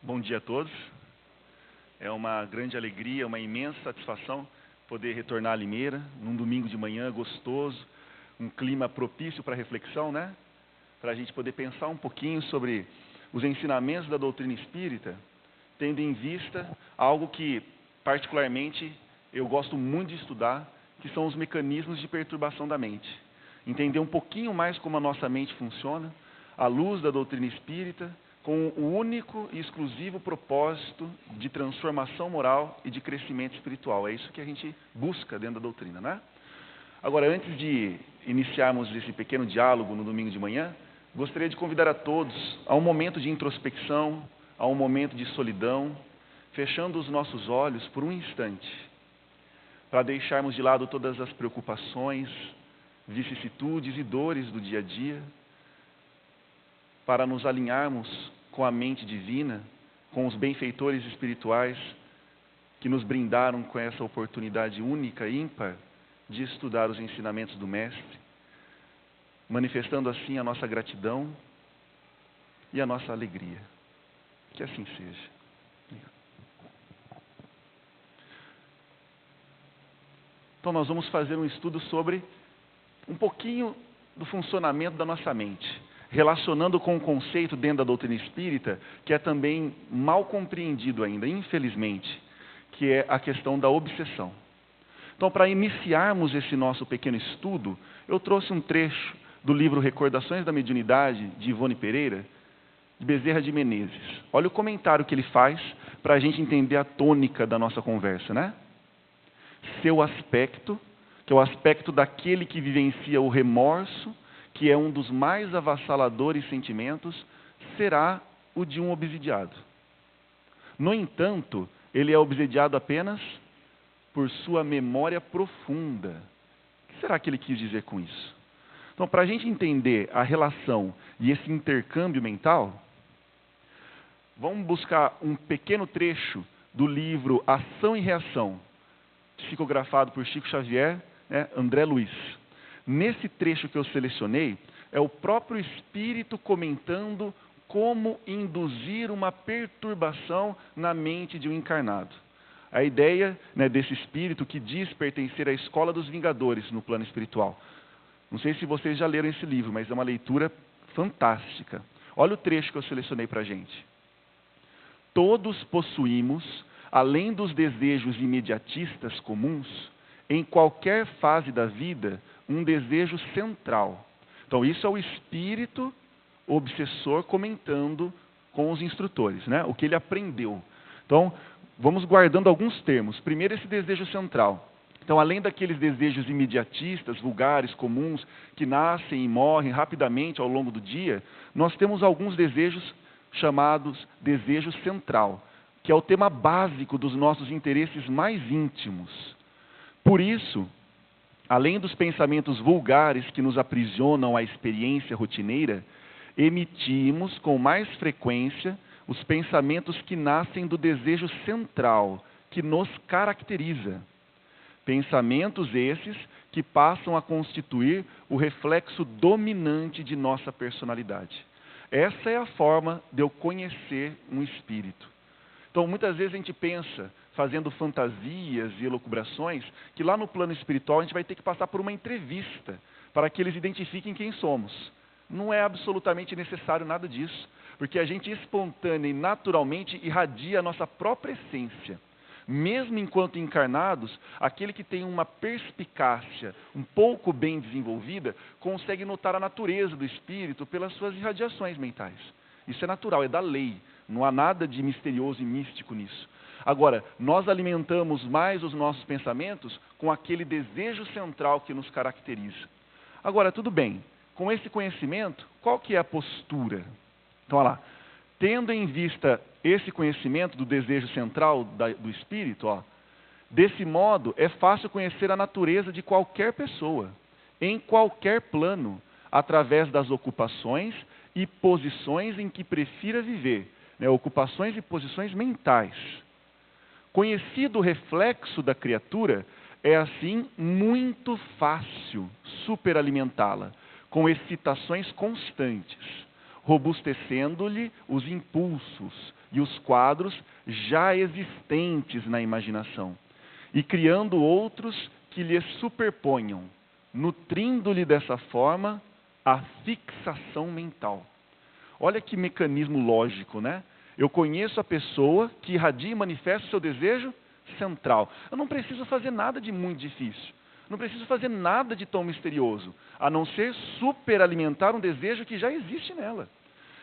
Bom dia a todos. É uma grande alegria, uma imensa satisfação poder retornar a Limeira, num domingo de manhã gostoso, um clima propício para reflexão, né? Para a gente poder pensar um pouquinho sobre os ensinamentos da doutrina espírita, tendo em vista algo que, particularmente, eu gosto muito de estudar, que são os mecanismos de perturbação da mente. Entender um pouquinho mais como a nossa mente funciona, à luz da doutrina espírita, com o único e exclusivo propósito de transformação moral e de crescimento espiritual. É isso que a gente busca dentro da doutrina, né? Agora, antes de iniciarmos esse pequeno diálogo no domingo de manhã, gostaria de convidar a todos a um momento de introspecção, a um momento de solidão, fechando os nossos olhos por um instante, para deixarmos de lado todas as preocupações, vicissitudes e dores do dia a dia, para nos alinharmos com a mente divina, com os benfeitores espirituais que nos brindaram com essa oportunidade única e ímpar de estudar os ensinamentos do Mestre, manifestando assim a nossa gratidão e a nossa alegria. Que assim seja. Então nós vamos fazer um estudo sobre um pouquinho do funcionamento da nossa mente, relacionando com um conceito dentro da doutrina espírita que é também mal compreendido ainda, infelizmente, que é a questão da obsessão. Então, para iniciarmos esse nosso pequeno estudo, eu trouxe um trecho do livro Recordações da Mediunidade, de Ivone Pereira, de Bezerra de Menezes. Olha o comentário que ele faz para a gente entender a tônica da nossa conversa, né? Seu aspecto, que é o aspecto daquele que vivencia o remorso, que é um dos mais avassaladores sentimentos, será o de um obsidiado. No entanto, ele é obsidiado apenas por sua memória profunda. O que será que ele quis dizer com isso? Então, para a gente entender a relação e esse intercâmbio mental, vamos buscar um pequeno trecho do livro Ação e Reação, psicografado por Chico Xavier, André Luiz. Nesse trecho que eu selecionei, é o próprio espírito comentando como induzir uma perturbação na mente de um encarnado. A ideia desse espírito que diz pertencer à escola dos vingadores no plano espiritual. Não sei se vocês já leram esse livro, mas é uma leitura fantástica. Olha o trecho que eu selecionei para a gente. Todos possuímos, além dos desejos imediatistas comuns, em qualquer fase da vida, um desejo central. Então, isso é o espírito obsessor comentando com os instrutores, né? O que ele aprendeu. Então, vamos guardando alguns termos. Primeiro, esse desejo central. Então, além daqueles desejos imediatistas, vulgares, comuns, que nascem e morrem rapidamente ao longo do dia, nós temos alguns desejos chamados desejo central, que é o tema básico dos nossos interesses mais íntimos. Por isso, além dos pensamentos vulgares que nos aprisionam à experiência rotineira, emitimos com mais frequência os pensamentos que nascem do desejo central, que nos caracteriza. Pensamentos esses que passam a constituir o reflexo dominante de nossa personalidade. Essa é a forma de eu conhecer um espírito. Então, muitas vezes a gente pensa, fazendo fantasias e elucubrações, que lá no plano espiritual a gente vai ter que passar por uma entrevista para que eles identifiquem quem somos. Não é absolutamente necessário nada disso, porque a gente espontânea e naturalmente irradia a nossa própria essência. Mesmo enquanto encarnados, aquele que tem uma perspicácia um pouco bem desenvolvida, consegue notar a natureza do espírito pelas suas irradiações mentais. Isso é natural, é da lei. Não há nada de misterioso e místico nisso. Agora, nós alimentamos mais os nossos pensamentos com aquele desejo central que nos caracteriza. Agora, tudo bem, com esse conhecimento, qual que é a postura? Então, olha lá, tendo em vista esse conhecimento do desejo central do espírito, desse modo é fácil conhecer a natureza de qualquer pessoa, em qualquer plano, através das ocupações e posições em que prefira viver, ocupações e posições mentais. Conhecido o reflexo da criatura, é assim muito fácil superalimentá-la, com excitações constantes. robustecendo-lhe os impulsos e os quadros já existentes na imaginação, e criando outros que lhe superponham, nutrindo-lhe dessa forma a fixação mental. Olha que mecanismo lógico, né? Eu conheço a pessoa que irradia e manifesta o seu desejo central. Eu não preciso fazer nada de muito difícil. Não preciso fazer nada de tão misterioso, a não ser superalimentar um desejo que já existe nela.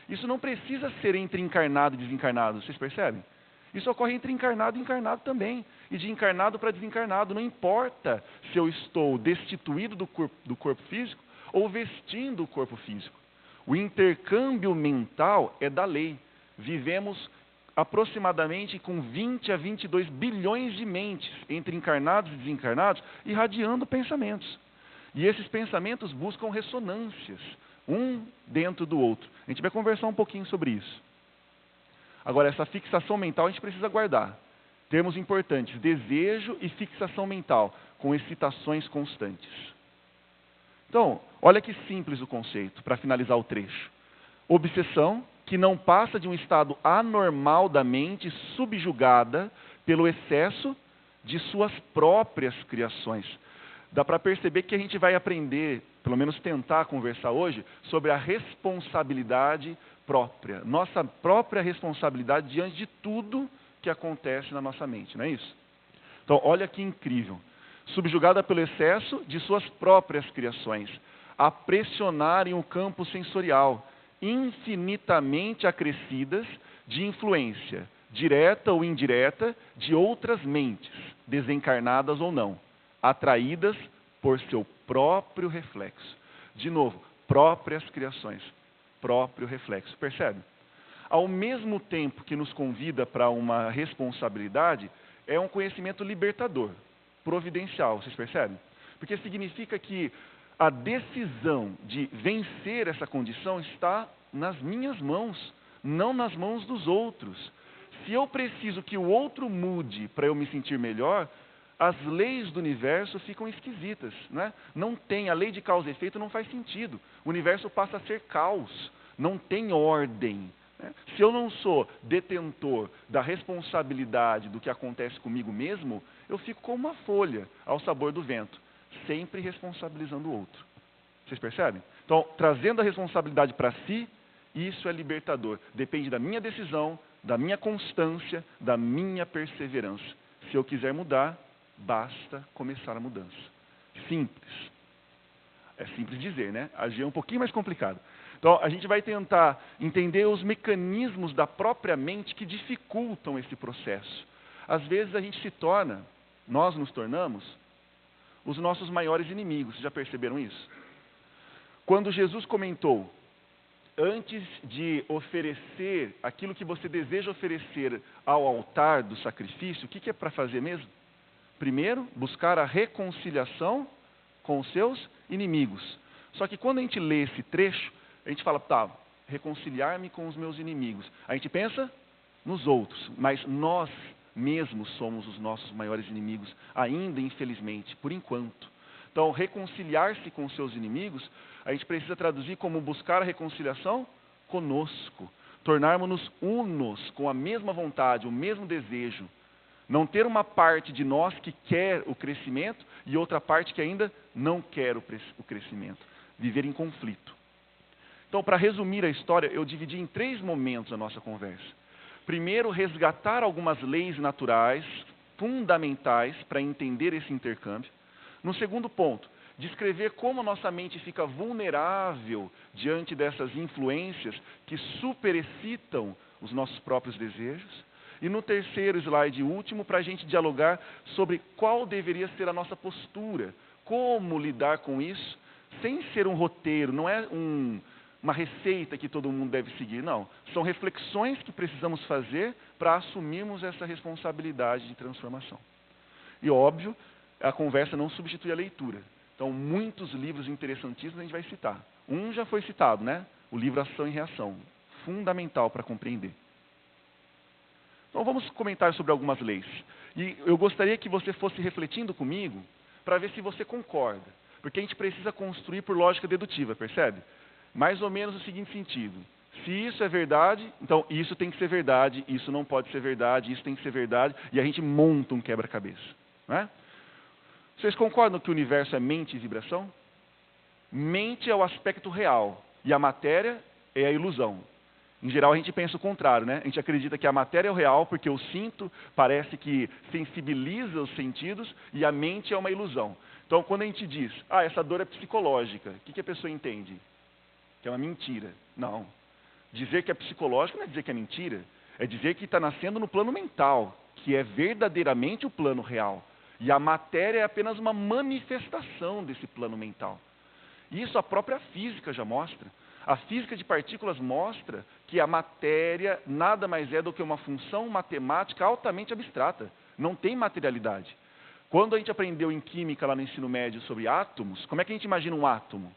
Isso não precisa ser entre encarnado e desencarnado, vocês percebem? Isso ocorre entre encarnado e encarnado também, e de encarnado para desencarnado. Não importa se eu estou destituído do corpo físico ou vestindo o corpo físico. O intercâmbio mental é da lei. Vivemos aproximadamente com 20 a 22 bilhões de mentes, entre encarnados e desencarnados, irradiando pensamentos. E esses pensamentos buscam ressonâncias, um dentro do outro. A gente vai conversar um pouquinho sobre isso. Agora, essa fixação mental a gente precisa guardar. Termos importantes: desejo e fixação mental, com excitações constantes. Então, olha que simples o conceito, para finalizar o trecho. Obsessão que não passa de um estado anormal da mente subjugada pelo excesso de suas próprias criações. Dá para perceber que a gente vai aprender, pelo menos tentar conversar hoje, sobre a responsabilidade própria. Nossa própria responsabilidade diante de tudo que acontece na nossa mente, não é isso? Então, olha que incrível. Subjugada pelo excesso de suas próprias criações, a pressionarem o campo sensorial, infinitamente acrescidas de influência, direta ou indireta, de outras mentes, desencarnadas ou não, atraídas por seu próprio reflexo. De novo, próprias criações, próprio reflexo. Percebe? Ao mesmo tempo que nos convida para uma responsabilidade, é um conhecimento libertador, providencial, vocês percebem? Porque significa que a decisão de vencer essa condição está nas minhas mãos, não nas mãos dos outros. Se eu preciso que o outro mude para eu me sentir melhor, as leis do universo ficam esquisitas, né? Não tem, a lei de causa e efeito não faz sentido. O universo passa a ser caos, não tem ordem. Né? Se eu não sou detentor da responsabilidade do que acontece comigo mesmo, eu fico como uma folha ao sabor do vento, sempre responsabilizando o outro. Vocês percebem? Então, trazendo a responsabilidade para si, isso é libertador. Depende da minha decisão, da minha constância, da minha perseverança. Se eu quiser mudar, basta começar a mudança. Simples. É simples dizer, né? Agir é um pouquinho mais complicado. Então, a gente vai tentar entender os mecanismos da própria mente que dificultam esse processo. Às vezes a gente se torna, nós nos tornamos, os nossos maiores inimigos. Vocês já perceberam isso? Quando Jesus comentou, antes de oferecer aquilo que você deseja oferecer ao altar do sacrifício, o que é para fazer mesmo? Primeiro, buscar a reconciliação com os seus inimigos. Só que quando a gente lê esse trecho, a gente fala, tá, reconciliar-me com os meus inimigos. A gente pensa nos outros, mas nós mesmos somos os nossos maiores inimigos, ainda infelizmente, por enquanto. Então, reconciliar-se com os seus inimigos, a gente precisa traduzir como buscar a reconciliação conosco. Tornarmos-nos unos com a mesma vontade, o mesmo desejo. Não ter uma parte de nós que quer o crescimento e outra parte que ainda não quer o crescimento. Viver em conflito. Então, para resumir a história, eu dividi em 3 momentos a nossa conversa. Primeiro, resgatar algumas leis naturais, fundamentais, para entender esse intercâmbio. No segundo ponto, descrever como a nossa mente fica vulnerável diante dessas influências que superexcitam os nossos próprios desejos. E no terceiro slide último, para a gente dialogar sobre qual deveria ser a nossa postura, como lidar com isso, sem ser um roteiro, não é uma receita que todo mundo deve seguir, não. São reflexões que precisamos fazer para assumirmos essa responsabilidade de transformação. E óbvio, a conversa não substitui a leitura. Então, muitos livros interessantíssimos a gente vai citar. Um já foi citado, né? O livro Ação e Reação. Fundamental para compreender. Então, vamos comentar sobre algumas leis. E eu gostaria que você fosse refletindo comigo para ver se você concorda. Porque a gente precisa construir por lógica dedutiva, percebe? Mais ou menos o seguinte sentido. Se isso é verdade, então isso tem que ser verdade, isso não pode ser verdade, isso tem que ser verdade, e a gente monta um quebra-cabeça. Não é? Vocês concordam que o universo é mente e vibração? Mente é o aspecto real, e a matéria é a ilusão. Em geral, a gente pensa o contrário, né? A gente acredita que a matéria é o real, porque o cinto parece que sensibiliza os sentidos, e a mente é uma ilusão. Então, quando a gente diz, essa dor é psicológica, o que a pessoa entende? Que é uma mentira. Não. Dizer que é psicológico não é dizer que é mentira, é dizer que está nascendo no plano mental, que é verdadeiramente o plano real. E a matéria é apenas uma manifestação desse plano mental. Isso a própria física já mostra. A física de partículas mostra que a matéria nada mais é do que uma função matemática altamente abstrata. Não tem materialidade. Quando a gente aprendeu em química lá no ensino médio sobre átomos, como é que a gente imagina um átomo?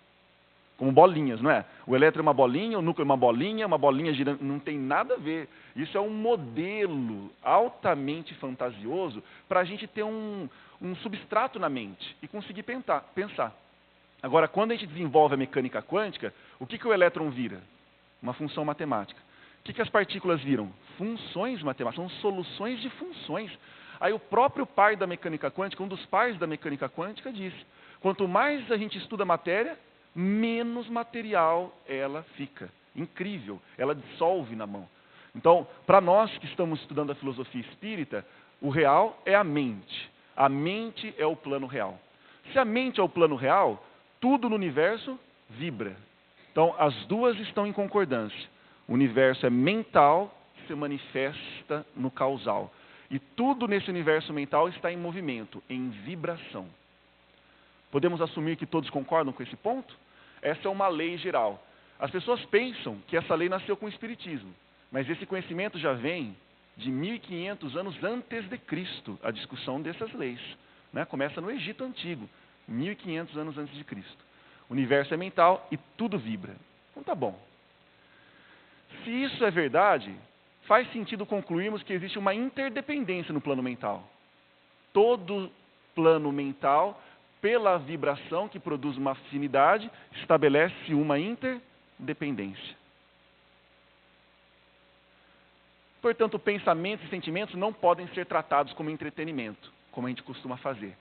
Como bolinhas, não é? O elétron é uma bolinha, o núcleo é uma bolinha girando, não tem nada a ver. Isso é um modelo altamente fantasioso para a gente ter um substrato na mente e conseguir pensar. Agora, quando a gente desenvolve a mecânica quântica, o que o elétron vira? Uma função matemática. O que as partículas viram? Funções matemáticas, são soluções de funções. Aí o próprio pai da mecânica quântica, um dos pais da mecânica quântica, disse: quanto mais a gente estuda a matéria, menos material ela fica. Incrível, ela dissolve na mão. Então, para nós que estamos estudando a filosofia espírita, o real é a mente. A mente é o plano real. Se a mente é o plano real, tudo no universo vibra. Então, as duas estão em concordância. O universo é mental, se manifesta no causal. E tudo nesse universo mental está em movimento, em vibração. Podemos assumir que todos concordam com esse ponto? Essa é uma lei geral. As pessoas pensam que essa lei nasceu com o Espiritismo, mas esse conhecimento já vem de 1500 anos antes de Cristo, a discussão dessas leis. Né? Começa no Egito Antigo, 1500 anos antes de Cristo. O universo é mental e tudo vibra. Então tá bom. Se isso é verdade, faz sentido concluirmos que existe uma interdependência no plano mental. Todo plano mental, pela vibração que produz uma afinidade, estabelece uma interdependência. Portanto, pensamentos e sentimentos não podem ser tratados como entretenimento, como a gente costuma fazer.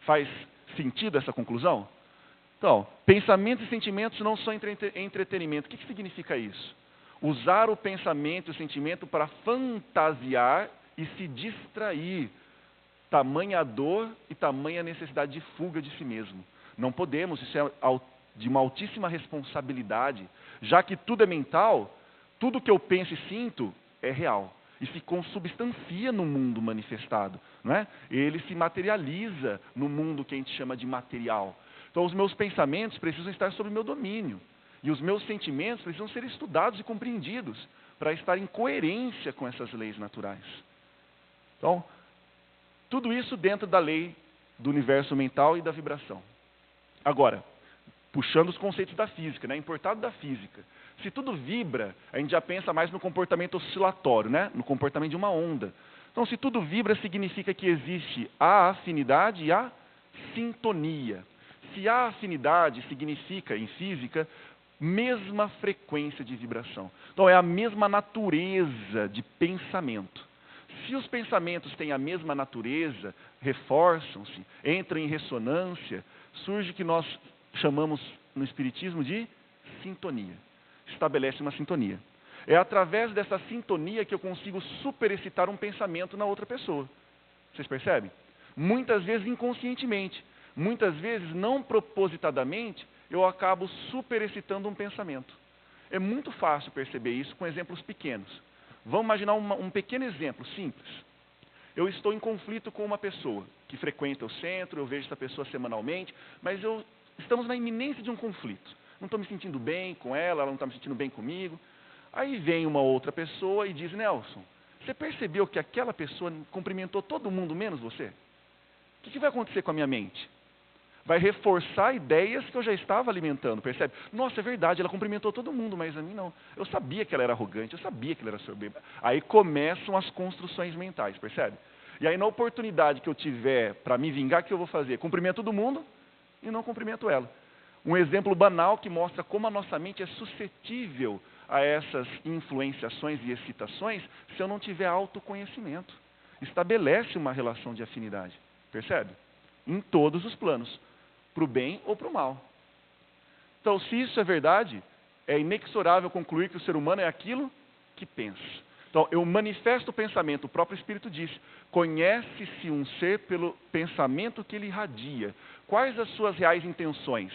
Faz sentido essa conclusão? Então, pensamentos e sentimentos não são entretenimento. O que significa isso? Usar o pensamento e o sentimento para fantasiar e se distrair. Tamanha dor e tamanha necessidade de fuga de si mesmo. Não podemos, isso é de uma altíssima responsabilidade, já que tudo é mental, tudo que eu penso e sinto é real. E se consubstancia no mundo manifestado. Não é? Ele se materializa no mundo que a gente chama de material. Então os meus pensamentos precisam estar sob o meu domínio. E os meus sentimentos precisam ser estudados e compreendidos para estar em coerência com essas leis naturais. Então, tudo isso dentro da lei do universo mental e da vibração. Agora, puxando os conceitos da física, né? Importado da física. Se tudo vibra, a gente já pensa mais no comportamento oscilatório, né? No comportamento de uma onda. Então, se tudo vibra, significa que existe a afinidade e a sintonia. Se há afinidade, significa, em física, mesma frequência de vibração. Então, é a mesma natureza de pensamento. Se os pensamentos têm a mesma natureza, reforçam-se, entram em ressonância, surge o que nós chamamos no Espiritismo de sintonia. Estabelece uma sintonia. É através dessa sintonia que eu consigo superexcitar um pensamento na outra pessoa. Vocês percebem? Muitas vezes inconscientemente, muitas vezes não propositadamente, eu acabo superexcitando um pensamento. É muito fácil perceber isso com exemplos pequenos. Vamos imaginar um pequeno exemplo, simples. Eu estou em conflito com uma pessoa que frequenta o centro, eu vejo essa pessoa semanalmente, mas estamos na iminência de um conflito. Não estou me sentindo bem com ela não está me sentindo bem comigo. Aí vem uma outra pessoa e diz: Nelson, você percebeu que aquela pessoa cumprimentou todo mundo menos você? O que vai acontecer com a minha mente? Vai reforçar ideias que eu já estava alimentando, percebe? Nossa, é verdade, ela cumprimentou todo mundo, mas a mim não. Eu sabia que ela era arrogante, eu sabia que ela era soberba. Aí começam as construções mentais, percebe? E aí na oportunidade que eu tiver para me vingar, o que eu vou fazer? Cumprimento todo mundo e não cumprimento ela. Um exemplo banal que mostra como a nossa mente é suscetível a essas influenciações e excitações se eu não tiver autoconhecimento. Estabelece uma relação de afinidade, percebe? Em todos os planos, para o bem ou para o mal. Então, se isso é verdade, é inexorável concluir que o ser humano é aquilo que pensa. Então, eu manifesto o pensamento, o próprio Espírito disse, conhece-se um ser pelo pensamento que ele irradia. Quais as suas reais intenções?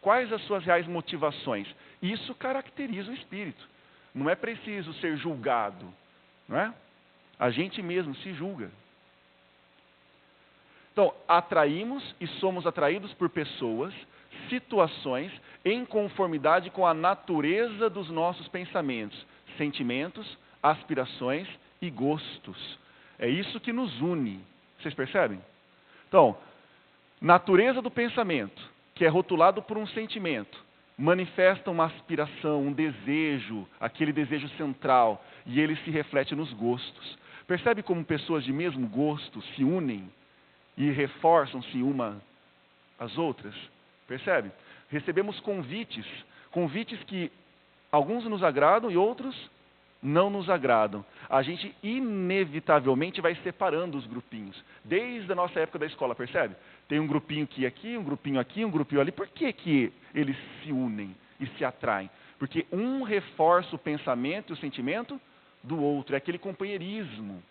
Quais as suas reais motivações? Isso caracteriza o Espírito. Não é preciso ser julgado, não é? A gente mesmo se julga. Então, atraímos e somos atraídos por pessoas, situações, em conformidade com a natureza dos nossos pensamentos, sentimentos, aspirações e gostos. É isso que nos une. Vocês percebem? Então, natureza do pensamento, que é rotulado por um sentimento, manifesta uma aspiração, um desejo, aquele desejo central, e ele se reflete nos gostos. Percebe como pessoas de mesmo gosto se unem e reforçam-se uma às outras? Percebe? Recebemos convites que alguns nos agradam e outros não nos agradam. A gente inevitavelmente vai separando os grupinhos, desde a nossa época da escola, percebe? Tem um grupinho que aqui, um grupinho aqui, um grupinho ali. Por que eles se unem e se atraem? Porque um reforça o pensamento e o sentimento do outro, é aquele companheirismo.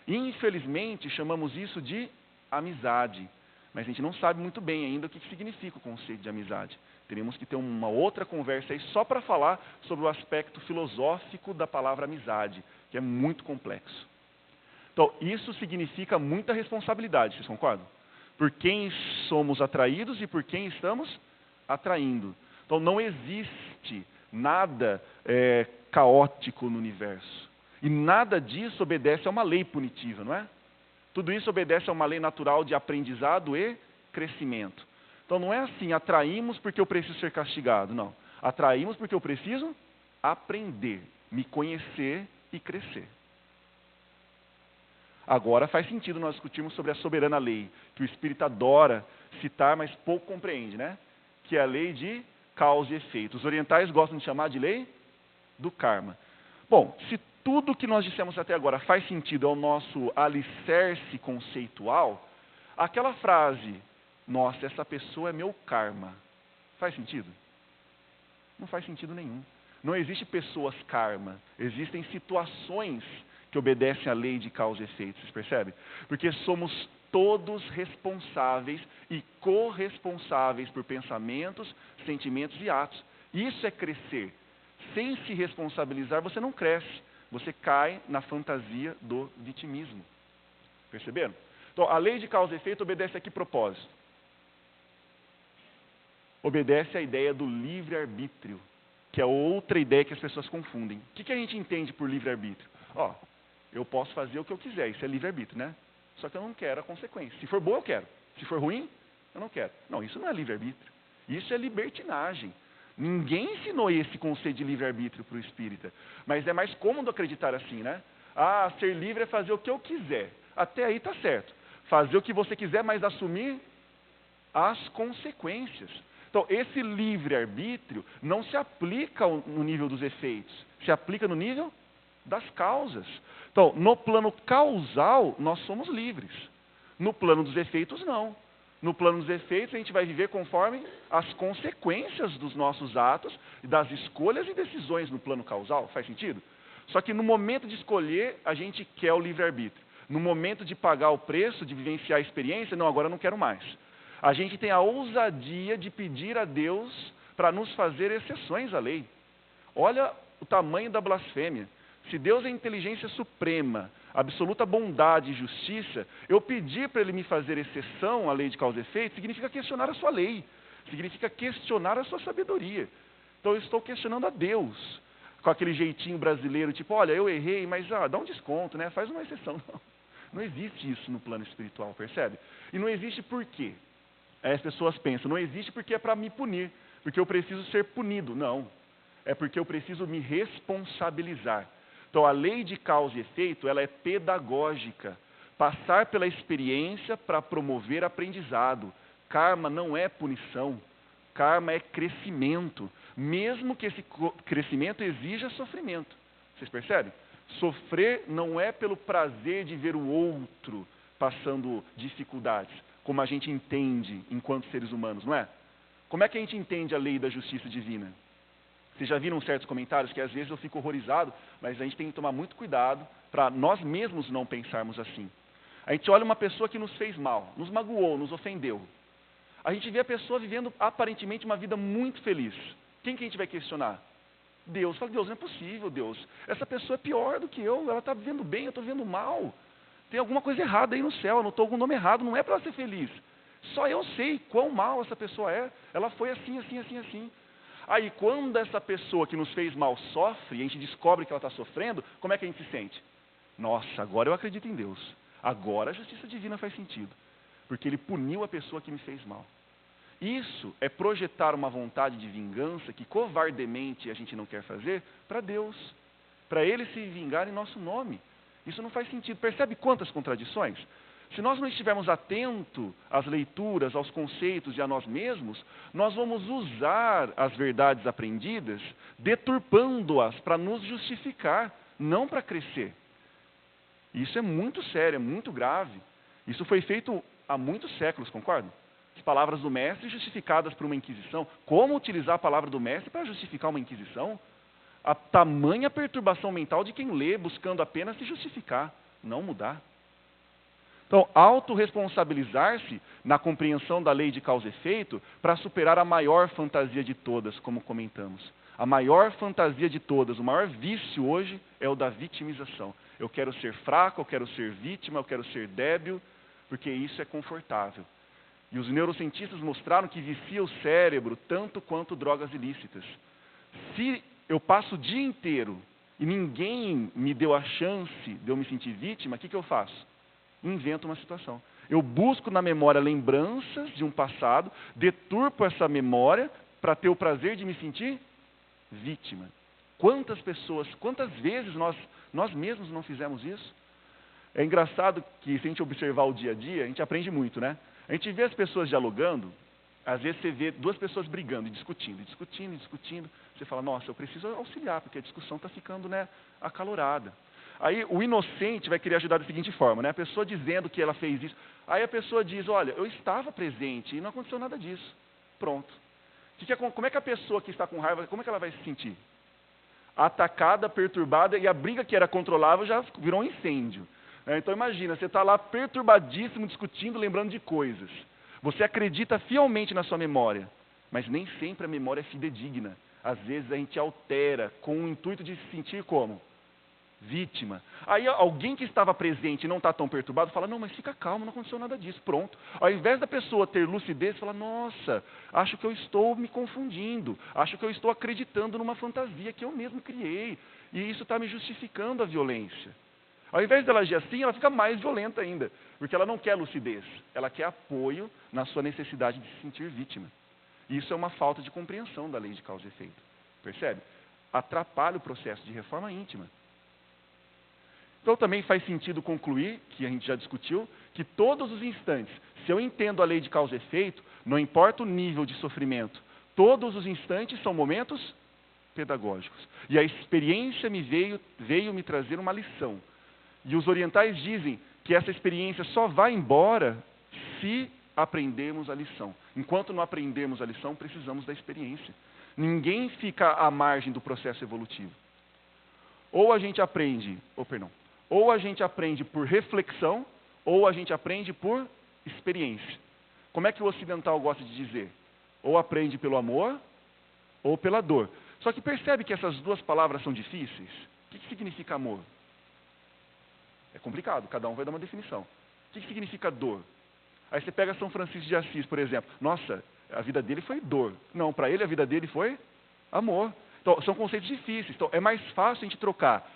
Infelizmente, chamamos isso de amizade, mas a gente não sabe muito bem ainda o que significa o conceito de amizade. Teremos que ter uma outra conversa aí só para falar sobre o aspecto filosófico da palavra amizade, que é muito complexo. Então, isso significa muita responsabilidade, vocês concordam? Por quem somos atraídos e por quem estamos atraindo. Então, não existe nada caótico no universo. E nada disso obedece a uma lei punitiva, não é? Tudo isso obedece a uma lei natural de aprendizado e crescimento. Então não é assim, atraímos porque eu preciso ser castigado, não. Atraímos porque eu preciso aprender, me conhecer e crescer. Agora faz sentido nós discutirmos sobre a soberana lei, que o Espírito adora citar, mas pouco compreende, né? Que é a lei de causa e efeito. Os orientais gostam de chamar de lei do karma. Bom, se tudo que nós dissemos até agora faz sentido ao nosso alicerce conceitual, aquela frase, nossa, essa pessoa é meu karma, faz sentido? Não faz sentido nenhum. Não existe pessoas karma, existem situações que obedecem à lei de causa e efeito, vocês percebem? Porque somos todos responsáveis e corresponsáveis por pensamentos, sentimentos e atos. Isso é crescer. Sem se responsabilizar, você não cresce. Você cai na fantasia do vitimismo. Perceberam? Então, a lei de causa e efeito obedece a que propósito? Obedece à ideia do livre-arbítrio, que é outra ideia que as pessoas confundem. O que a gente entende por livre-arbítrio? Eu posso fazer o que eu quiser, isso é livre-arbítrio, né? Só que eu não quero a consequência. Se for boa, eu quero. Se for ruim, eu não quero. Não, isso não é livre-arbítrio. Isso é libertinagem. Ninguém ensinou esse conceito de livre-arbítrio para o espírita. Mas é mais cômodo acreditar assim, né? Ser livre é fazer o que eu quiser. Até aí está certo. Fazer o que você quiser, mas assumir as consequências. Então, esse livre-arbítrio não se aplica no nível dos efeitos. Se aplica no nível das causas. Então, no plano causal, nós somos livres. No plano dos efeitos, não. No plano dos efeitos, a gente vai viver conforme as consequências dos nossos atos, das escolhas e decisões no plano causal. Faz sentido? Só que no momento de escolher, a gente quer o livre-arbítrio. No momento de pagar o preço, de vivenciar a experiência, não, agora eu não quero mais. A gente tem a ousadia de pedir a Deus para nos fazer exceções à lei. Olha o tamanho da blasfêmia. Se Deus é inteligência suprema, absoluta bondade e justiça, eu pedir para Ele me fazer exceção à lei de causa e efeito, significa questionar a sua lei, significa questionar a sua sabedoria. Então eu estou questionando a Deus, com aquele jeitinho brasileiro, tipo, olha, eu errei, mas dá um desconto, né? Faz uma exceção. Não existe isso no plano espiritual, percebe? E não existe por quê? Aí as pessoas pensam, não existe porque é para me punir, porque eu preciso ser punido. Não, é porque eu preciso me responsabilizar. Então, a lei de causa e efeito, ela é pedagógica. Passar pela experiência para promover aprendizado. Karma não é punição. Karma é crescimento, mesmo que esse crescimento exija sofrimento. Vocês percebem? Sofrer não é pelo prazer de ver o outro passando dificuldades, como a gente entende enquanto seres humanos, não é? Como é que a gente entende a lei da justiça divina? Vocês já viram certos comentários que às vezes eu fico horrorizado, mas a gente tem que tomar muito cuidado para nós mesmos não pensarmos assim. A gente olha uma pessoa que nos fez mal, nos magoou, nos ofendeu. A gente vê a pessoa vivendo aparentemente uma vida muito feliz. Quem que a gente vai questionar? Deus. Fala, Deus, não é possível, Deus. Essa pessoa é pior do que eu, ela está vivendo bem, eu estou vivendo mal. Tem alguma coisa errada aí no céu, eu não estou com o nome errado, não é para ela ser feliz. Só eu sei quão mal essa pessoa é. Ela foi assim, assim, assim, assim. Aí quando essa pessoa que nos fez mal sofre, e a gente descobre que ela está sofrendo, como é que a gente se sente? Nossa, agora eu acredito em Deus. Agora a justiça divina faz sentido. Porque Ele puniu a pessoa que me fez mal. Isso é projetar uma vontade de vingança que covardemente a gente não quer fazer para Deus. Para Ele se vingar em nosso nome. Isso não faz sentido. Percebe quantas contradições? Se nós não estivermos atentos às leituras, aos conceitos e a nós mesmos, nós vamos usar as verdades aprendidas, deturpando-as para nos justificar, não para crescer. Isso é muito sério, é muito grave. Isso foi feito há muitos séculos, concordam? As palavras do mestre justificadas por uma inquisição. Como utilizar a palavra do mestre para justificar uma inquisição? A tamanha perturbação mental de quem lê, buscando apenas se justificar, não mudar. Então, autorresponsabilizar-se na compreensão da lei de causa e efeito para superar a maior fantasia de todas, como comentamos. A maior fantasia de todas, o maior vício hoje é o da vitimização. Eu quero ser fraco, eu quero ser vítima, eu quero ser débil, porque isso é confortável. E os neurocientistas mostraram que vicia o cérebro tanto quanto drogas ilícitas. Se eu passo o dia inteiro e ninguém me deu a chance de eu me sentir vítima, o que eu faço? Invento uma situação. Eu busco na memória lembranças de um passado, deturpo essa memória para ter o prazer de me sentir vítima. Quantas pessoas, quantas vezes nós mesmos não fizemos isso? É engraçado que se a gente observar o dia a dia, a gente aprende muito, né? A gente vê as pessoas dialogando, às vezes você vê duas pessoas brigando, discutindo. Você fala, nossa, eu preciso auxiliar, porque a discussão está ficando, né, acalorada. Aí o inocente vai querer ajudar da seguinte forma, né? A pessoa dizendo que ela fez isso. Aí a pessoa diz, olha, eu estava presente e não aconteceu nada disso. Pronto. Como é que a pessoa que está com raiva, como é que ela vai se sentir? Atacada, perturbada, e a briga que era controlável já virou um incêndio. Então imagina, você está lá perturbadíssimo, discutindo, lembrando de coisas. Você acredita fielmente na sua memória, mas nem sempre a memória é fidedigna. Às vezes a gente altera com o intuito de se sentir como? Vítima. Aí alguém que estava presente e não está tão perturbado fala, não, mas fica calmo, não aconteceu nada disso, pronto. Ao invés da pessoa ter lucidez, fala, nossa, acho que eu estou me confundindo, acho que eu estou acreditando numa fantasia que eu mesmo criei, e isso está me justificando a violência. Ao invés dela agir assim, ela fica mais violenta ainda, porque ela não quer lucidez, ela quer apoio na sua necessidade de se sentir vítima. E isso é uma falta de compreensão da lei de causa e efeito. Percebe? Atrapalha o processo de reforma íntima. Então também faz sentido concluir, que a gente já discutiu, que todos os instantes, se eu entendo a lei de causa e efeito, não importa o nível de sofrimento, todos os instantes são momentos pedagógicos. E a experiência veio me trazer uma lição. E os orientais dizem que essa experiência só vai embora se aprendermos a lição. Enquanto não aprendermos a lição, precisamos da experiência. Ninguém fica à margem do processo evolutivo. Ou a gente aprende por reflexão, ou a gente aprende por experiência. Como é que o ocidental gosta de dizer? Ou aprende pelo amor, ou pela dor. Só que percebe que essas duas palavras são difíceis? O que significa amor? É complicado, cada um vai dar uma definição. O que significa dor? Aí você pega São Francisco de Assis, por exemplo. Nossa, a vida dele foi dor. Não, para ele a vida dele foi amor. Então, são conceitos difíceis. Então, é mais fácil a gente trocar,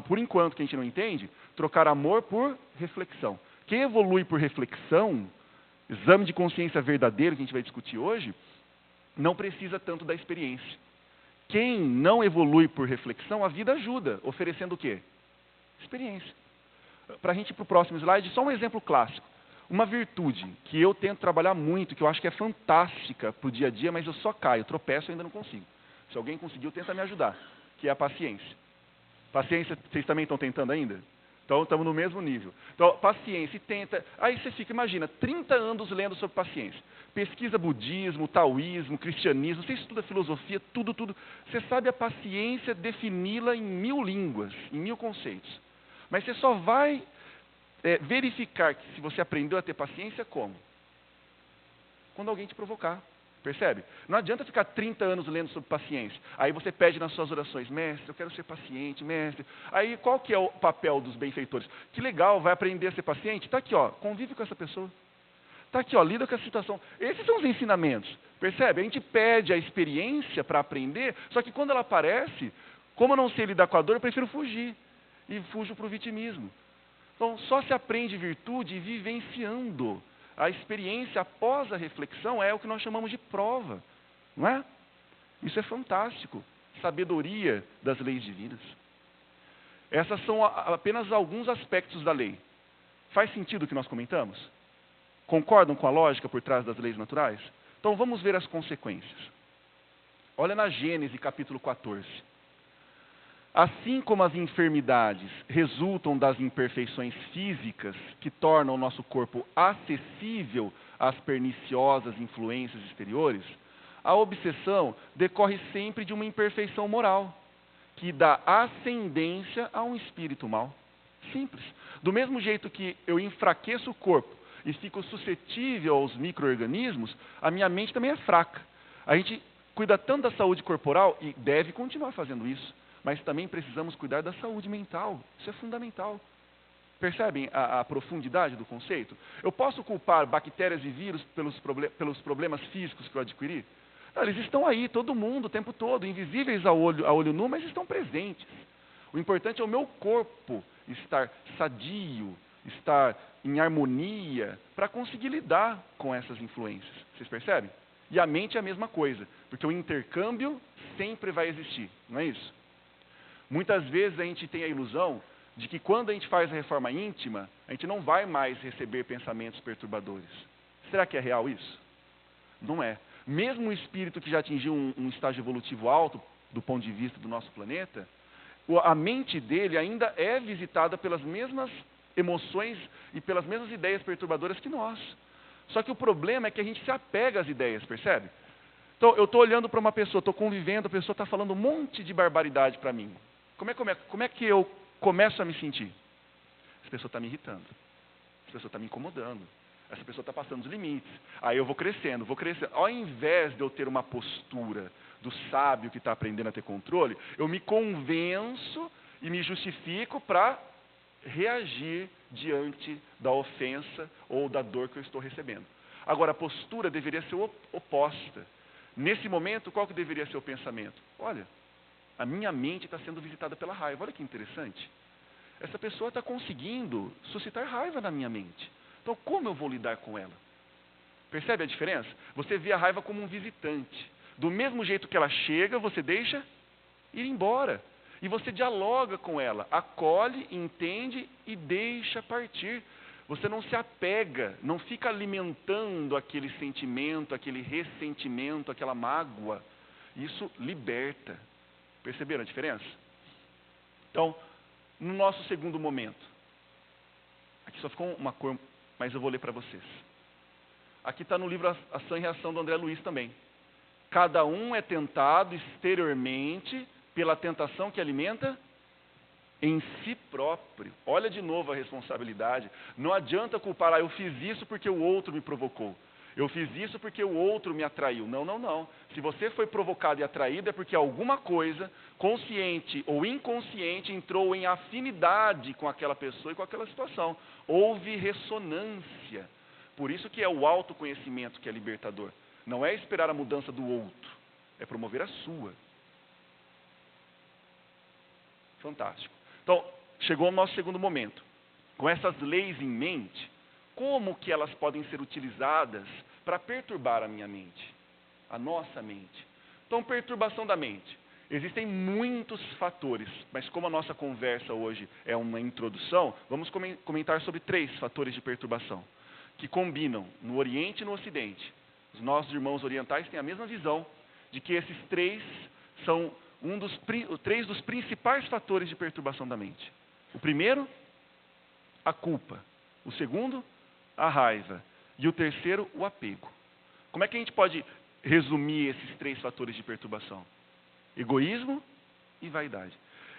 por enquanto que a gente não entende, trocar amor por reflexão. Quem evolui por reflexão, exame de consciência verdadeiro que a gente vai discutir hoje, não precisa tanto da experiência. Quem não evolui por reflexão, a vida ajuda, oferecendo o quê? Experiência. Para a gente ir para o próximo slide, só um exemplo clássico. Uma virtude que eu tento trabalhar muito, que eu acho que é fantástica para o dia a dia, mas eu só caio, tropeço e ainda não consigo. Se alguém conseguiu, tenta me ajudar, que é a paciência. Paciência, vocês também estão tentando ainda? Então, estamos no mesmo nível. Então, paciência, e tenta. Aí você fica, imagina, 30 anos lendo sobre paciência. Pesquisa budismo, taoísmo, cristianismo, você estuda filosofia, tudo. Você sabe a paciência defini-la em 1000 línguas, em 1000 conceitos. Mas você só vai verificar que se você aprendeu a ter paciência, como? Quando alguém te provocar. Percebe? Não adianta ficar 30 anos lendo sobre paciência. Aí você pede nas suas orações, mestre, eu quero ser paciente, mestre. Aí qual que é o papel dos benfeitores? Que legal, vai aprender a ser paciente? Está aqui, ó, convive com essa pessoa. Está aqui, ó, lida com essa situação. Esses são os ensinamentos. Percebe? A gente pede a experiência para aprender, só que quando ela aparece, como eu não sei lidar com a dor, eu prefiro fugir. E fujo para o vitimismo. Então, só se aprende virtude vivenciando. A experiência após a reflexão é o que nós chamamos de prova, não é? Isso é fantástico. Sabedoria das leis divinas. Essas são apenas alguns aspectos da lei. Faz sentido o que nós comentamos? Concordam com a lógica por trás das leis naturais? Então vamos ver as consequências. Olha na Gênesis capítulo 14. Assim como as enfermidades resultam das imperfeições físicas que tornam o nosso corpo acessível às perniciosas influências exteriores, a obsessão decorre sempre de uma imperfeição moral, que dá ascendência a um espírito mau. Simples. Do mesmo jeito que eu enfraqueço o corpo e fico suscetível aos micro-organismos, a minha mente também é fraca. A gente cuida tanto da saúde corporal e deve continuar fazendo isso. Mas também precisamos cuidar da saúde mental. Isso é fundamental. Percebem a profundidade do conceito? Eu posso culpar bactérias e vírus pelos problemas físicos que eu adquiri? Não, eles estão aí, todo mundo, o tempo todo, invisíveis a olho nu, mas estão presentes. O importante é o meu corpo estar sadio, estar em harmonia, para conseguir lidar com essas influências. Vocês percebem? E a mente é a mesma coisa, porque o intercâmbio sempre vai existir, não é isso? Muitas vezes a gente tem a ilusão de que quando a gente faz a reforma íntima, a gente não vai mais receber pensamentos perturbadores. Será que é real isso? Não é. Mesmo o espírito que já atingiu um estágio evolutivo alto, do ponto de vista do nosso planeta, a mente dele ainda é visitada pelas mesmas emoções e pelas mesmas ideias perturbadoras que nós. Só que o problema é que a gente se apega às ideias, percebe? Então, eu estou olhando para uma pessoa, estou convivendo, a pessoa está falando um monte de barbaridade para mim. Como é que eu começo a me sentir? Essa pessoa está me irritando. Essa pessoa está me incomodando. Essa pessoa está passando os limites. Aí eu vou crescendo. Ao invés de eu ter uma postura do sábio que está aprendendo a ter controle, eu me convenço e me justifico para reagir diante da ofensa ou da dor que eu estou recebendo. Agora, a postura deveria ser oposta. Nesse momento, qual que deveria ser o pensamento? Olha, a minha mente está sendo visitada pela raiva. Olha que interessante. Essa pessoa está conseguindo suscitar raiva na minha mente. Então, como eu vou lidar com ela? Percebe a diferença? Você vê a raiva como um visitante. Do mesmo jeito que ela chega, você deixa ir embora. E você dialoga com ela, acolhe, entende e deixa partir. Você não se apega, não fica alimentando aquele sentimento, aquele ressentimento, aquela mágoa. Isso liberta. Perceberam a diferença? Então, no nosso segundo momento, aqui só ficou uma cor, mas eu vou ler para vocês. Aqui está no livro Ação e Reação do André Luiz também. Cada um é tentado exteriormente pela tentação que alimenta em si próprio. Olha de novo a responsabilidade. Não adianta culpar, eu fiz isso porque o outro me provocou. Eu fiz isso porque o outro me atraiu. Não. Se você foi provocado e atraído é porque alguma coisa, consciente ou inconsciente, entrou em afinidade com aquela pessoa e com aquela situação. Houve ressonância. Por isso que é o autoconhecimento que é libertador. Não é esperar a mudança do outro, é promover a sua. Fantástico. Então, chegou o nosso segundo momento. Com essas leis em mente, como que elas podem ser utilizadas para perturbar a minha mente, a nossa mente? Então, perturbação da mente. Existem muitos fatores, mas como a nossa conversa hoje é uma introdução, vamos comentar sobre 3 fatores de perturbação. que combinam no Oriente e no Ocidente. Os nossos irmãos orientais têm a mesma visão de que esses três são três dos principais fatores de perturbação da mente. O primeiro, a culpa. O segundo, a raiva. E o terceiro, o apego. Como é que a gente pode resumir esses três fatores de perturbação? Egoísmo e vaidade.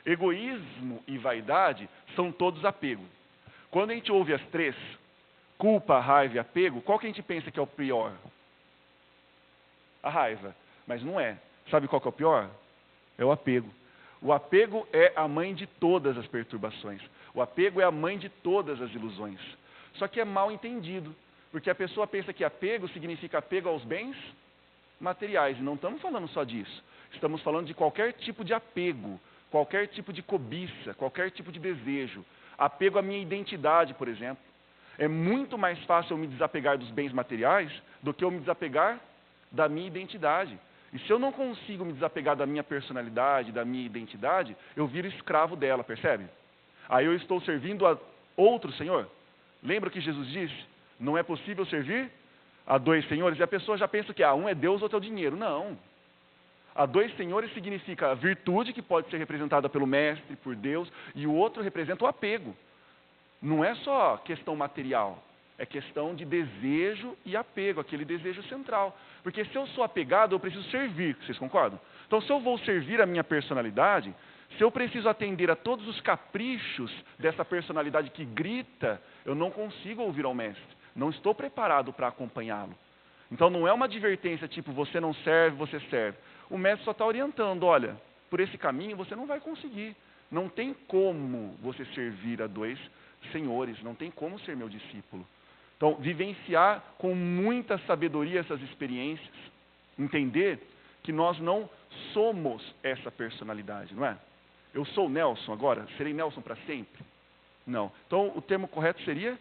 Egoísmo e vaidade são todos apego. Quando a gente ouve as três, culpa, raiva e apego, qual que a gente pensa que é o pior? A raiva. Mas não é. Sabe qual que é o pior? É o apego. O apego é a mãe de todas as perturbações. O apego é a mãe de todas as ilusões. Só que é mal entendido. Porque a pessoa pensa que apego significa apego aos bens materiais. E não estamos falando só disso. Estamos falando de qualquer tipo de apego, qualquer tipo de cobiça, qualquer tipo de desejo. Apego à minha identidade, por exemplo. É muito mais fácil eu me desapegar dos bens materiais do que eu me desapegar da minha identidade. E se eu não consigo me desapegar da minha personalidade, da minha identidade, eu viro escravo dela, percebe? Aí eu estou servindo a outro senhor. Lembra o que Jesus disse? Não é possível servir a dois senhores. E a pessoa já pensa que um é Deus, outro é o dinheiro. Não. A dois senhores significa a virtude, que pode ser representada pelo mestre, por Deus, e o outro representa o apego. Não é só questão material, é questão de desejo e apego, aquele desejo central. Porque se eu sou apegado, eu preciso servir, vocês concordam? Então, se eu vou servir a minha personalidade, se eu preciso atender a todos os caprichos dessa personalidade que grita, eu não consigo ouvir ao mestre. Não estou preparado para acompanhá-lo. Então, não é uma advertência tipo, você não serve, você serve. O mestre só está orientando, olha, por esse caminho você não vai conseguir. Não tem como você servir a dois senhores, não tem como ser meu discípulo. Então, vivenciar com muita sabedoria essas experiências, entender que nós não somos essa personalidade, não é? Eu sou Nelson agora, serei Nelson para sempre? Não. Então, o termo correto seria,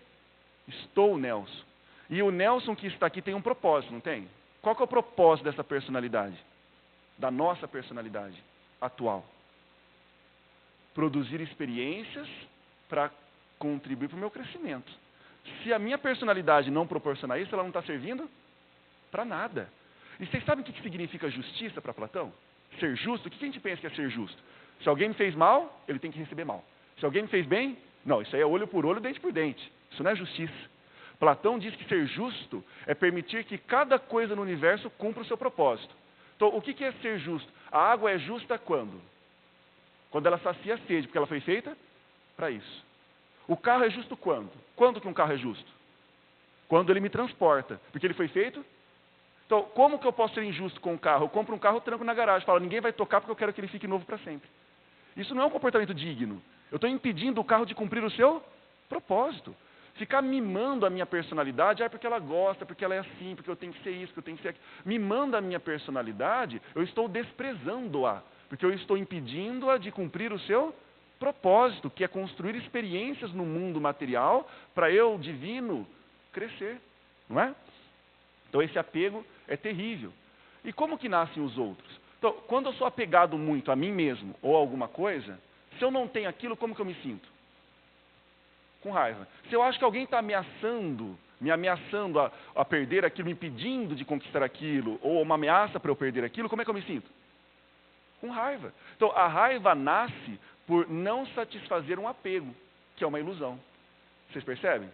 estou Nelson. E o Nelson que está aqui tem um propósito, não tem? Qual que é o propósito dessa personalidade? Da nossa personalidade atual? Produzir experiências para contribuir para o meu crescimento. Se a minha personalidade não proporcionar isso, ela não está servindo para nada. E vocês sabem o que significa justiça para Platão? Ser justo? O que a gente pensa que é ser justo? Se alguém me fez mal, ele tem que receber mal. Se alguém me fez bem, não, isso aí é olho por olho, dente por dente. Isso não é justiça. Platão diz que ser justo é permitir que cada coisa no universo cumpra o seu propósito. Então, o que é ser justo? A água é justa quando? Quando ela sacia a sede, porque ela foi feita para isso. O carro é justo quando? Quando que um carro é justo? Quando ele me transporta, porque ele foi feito. Então, como que eu posso ser injusto com o carro? Eu compro um carro, tranco na garagem, falo, ninguém vai tocar porque eu quero que ele fique novo para sempre. Isso não é um comportamento digno. Eu estou impedindo o carro de cumprir o seu propósito. Ficar mimando a minha personalidade, porque ela gosta, porque ela é assim, porque eu tenho que ser isso, porque eu tenho que ser aquilo. Mimando a minha personalidade, eu estou desprezando-a, porque eu estou impedindo-a de cumprir o seu propósito, que é construir experiências no mundo material para eu, divino, crescer, não é? Então esse apego é terrível. E como que nascem os outros? Então, quando eu sou apegado muito a mim mesmo ou a alguma coisa, se eu não tenho aquilo, como que eu me sinto? Com raiva. Se eu acho que alguém está me ameaçando a perder aquilo, me impedindo de conquistar aquilo, ou uma ameaça para eu perder aquilo, como é que eu me sinto? Com raiva. Então, a raiva nasce por não satisfazer um apego, que é uma ilusão. Vocês percebem?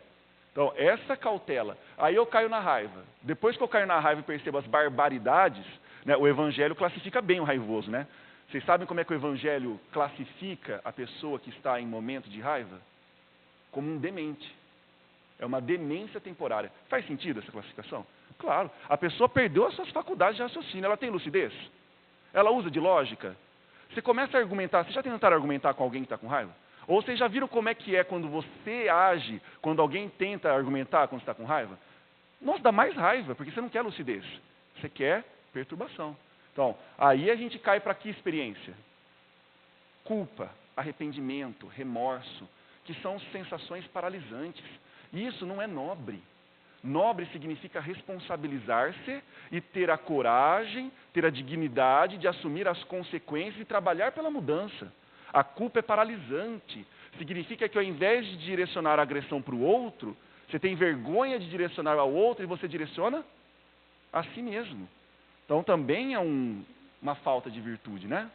Então, essa cautela. Aí eu caio na raiva. Depois que eu caio na raiva e percebo as barbaridades, né, o Evangelho classifica bem o raivoso, né? Vocês sabem como é que o Evangelho classifica a pessoa que está em momento de raiva? Como um demente. É uma demência temporária. Faz sentido essa classificação? Claro. A pessoa perdeu as suas faculdades de raciocínio. Ela tem lucidez? Ela usa de lógica? Você começa a argumentar. Vocês já tentaram argumentar com alguém que está com raiva? Ou vocês já viram como é que é quando você age, quando alguém tenta argumentar quando está com raiva? Nossa, dá mais raiva, porque você não quer lucidez. Você quer perturbação. Então, aí a gente cai para que experiência? Culpa, arrependimento, remorso, que são sensações paralisantes. E isso não é nobre. Nobre significa responsabilizar-se e ter a coragem, ter a dignidade de assumir as consequências e trabalhar pela mudança. A culpa é paralisante. Significa que ao invés de direcionar a agressão para o outro, Você tem vergonha de direcionar ao outro e você direciona a si mesmo. Então também é uma falta de virtude, né?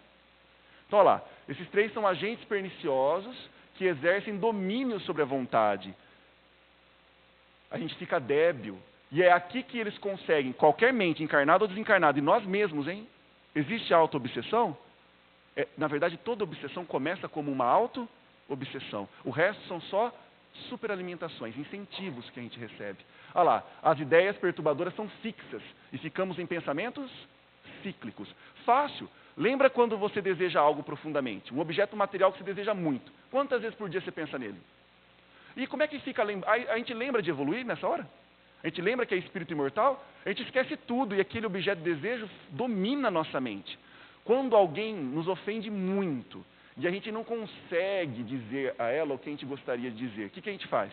Então, olha lá, esses 3 são agentes perniciosos que exercem domínio sobre a vontade. A gente fica débil. E é aqui que eles conseguem, qualquer mente, encarnada ou desencarnada, e nós mesmos, hein? Existe auto-obsessão? Na verdade, toda obsessão começa como uma auto-obsessão. O resto são só superalimentações, incentivos que a gente recebe. Olha lá, as ideias perturbadoras são fixas e ficamos em pensamentos cíclicos. Fácil. Lembra quando você deseja algo profundamente? Um objeto material que você deseja muito. Quantas vezes por dia você pensa nele? E como é que fica? A gente lembra de evoluir nessa hora? A gente lembra que é espírito imortal? A gente esquece tudo e aquele objeto de desejo domina a nossa mente. Quando alguém nos ofende muito e a gente não consegue dizer a ela o que a gente gostaria de dizer, o que a gente faz?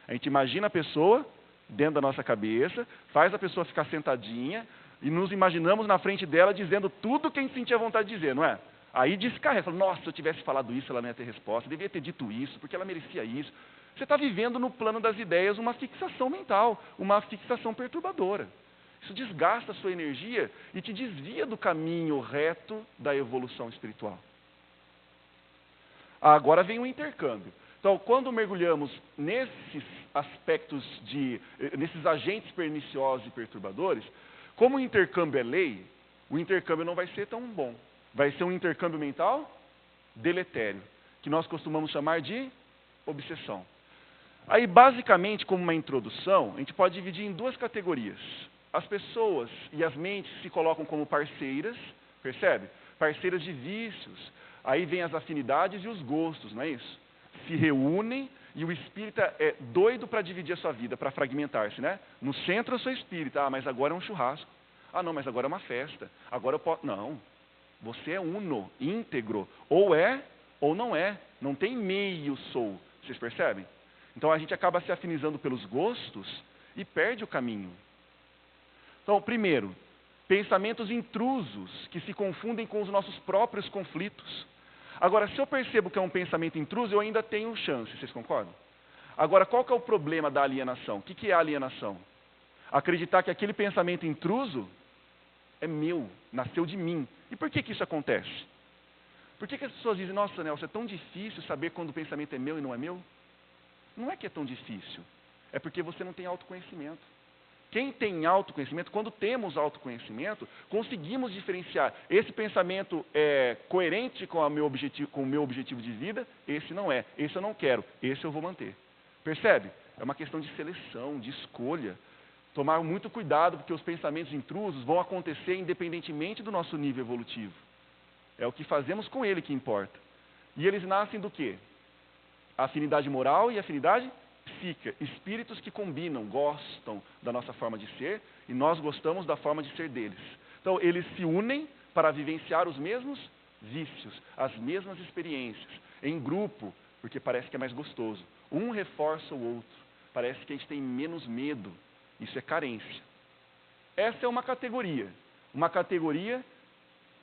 A gente imagina a pessoa dentro da nossa cabeça, faz a pessoa ficar sentadinha e nos imaginamos na frente dela dizendo tudo o que a gente sentia vontade de dizer, não é? Aí descarrega, fala, nossa, se eu tivesse falado isso, ela não ia ter resposta, devia ter dito isso, porque ela merecia isso. Você está vivendo no plano das ideias uma fixação mental, uma fixação perturbadora. Isso desgasta a sua energia e te desvia do caminho reto da evolução espiritual. Agora vem o intercâmbio. Então, quando mergulhamos nesses aspectos nesses agentes perniciosos e perturbadores, como o intercâmbio é lei, o intercâmbio não vai ser tão bom. Vai ser um intercâmbio mental deletério, que nós costumamos chamar de obsessão. Aí, basicamente, como uma introdução, a gente pode dividir em 2 categorias. As pessoas e as mentes se colocam como parceiras, percebe? Parceiras de vícios. Aí vem as afinidades e os gostos, não é isso? Se reúnem e o espírita é doido para dividir a sua vida, para fragmentar-se, né? No centro eu sou espírita, mas agora é um churrasco. Não, mas agora é uma festa. Agora eu posso... Não, você é uno, íntegro. Ou é ou não é. Não tem meio sou. Vocês percebem? Então a gente acaba se afinizando pelos gostos e perde o caminho. Então, primeiro, pensamentos intrusos que se confundem com os nossos próprios conflitos. Agora, se eu percebo que é um pensamento intruso, eu ainda tenho chance, vocês concordam? Agora, qual que é o problema da alienação? O que é a alienação? Acreditar que aquele pensamento intruso é meu, nasceu de mim. E por que isso acontece? Por que as pessoas dizem, nossa, Nelson, é tão difícil saber quando o pensamento é meu e não é meu? Não é que é tão difícil, é porque você não tem autoconhecimento. Quem tem autoconhecimento, quando temos autoconhecimento, conseguimos diferenciar. Esse pensamento é coerente com o meu objetivo de vida, esse não é. Esse eu não quero, esse eu vou manter. Percebe? É uma questão de seleção, de escolha. Tomar muito cuidado, porque os pensamentos intrusos vão acontecer independentemente do nosso nível evolutivo. É o que fazemos com ele que importa. E eles nascem do quê? A afinidade moral e a afinidade psíquica. Espíritos que combinam, gostam da nossa forma de ser e nós gostamos da forma de ser deles. Então, eles se unem para vivenciar os mesmos vícios, as mesmas experiências, em grupo, porque parece que é mais gostoso. Um reforça o outro. Parece que a gente tem menos medo. Isso é carência. Essa é uma categoria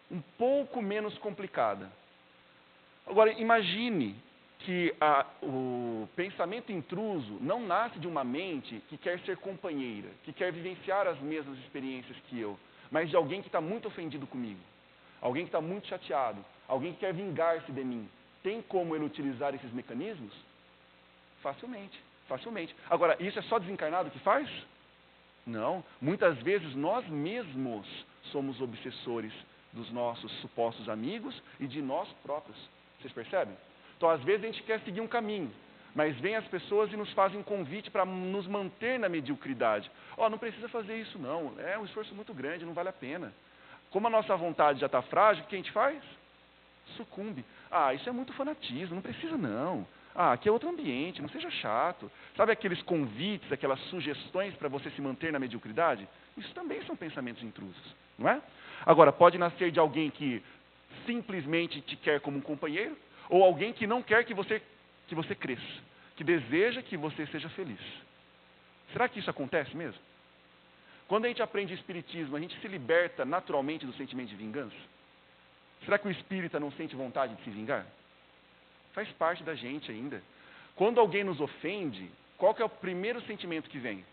um pouco menos complicada. Agora, imagine que o pensamento intruso não nasce de uma mente que quer ser companheira, que quer vivenciar as mesmas experiências que eu, mas de alguém que está muito ofendido comigo, alguém que está muito chateado, alguém que quer vingar-se de mim. Tem como ele utilizar esses mecanismos? Facilmente, facilmente. Agora, isso é só desencarnado que faz? Não. Muitas vezes nós mesmos somos obsessores dos nossos supostos amigos e de nós próprios. Vocês percebem? Então, às vezes, a gente quer seguir um caminho, mas vêm as pessoas e nos fazem um convite para nos manter na mediocridade. Não precisa fazer isso não, é um esforço muito grande, não vale a pena. Como a nossa vontade já está frágil, o que a gente faz? Sucumbe. Isso é muito fanatismo, não precisa não. Aqui é outro ambiente, não seja chato. Sabe aqueles convites, aquelas sugestões para você se manter na mediocridade? Isso também são pensamentos intrusos, não é? Agora, pode nascer de alguém que simplesmente te quer como um companheiro, ou alguém que não quer que você cresça, que deseja que você seja feliz. Será que isso acontece mesmo? Quando a gente aprende espiritismo, a gente se liberta naturalmente do sentimento de vingança? Será que o espírita não sente vontade de se vingar? Faz parte da gente ainda. Quando alguém nos ofende, qual que é o primeiro sentimento que vem?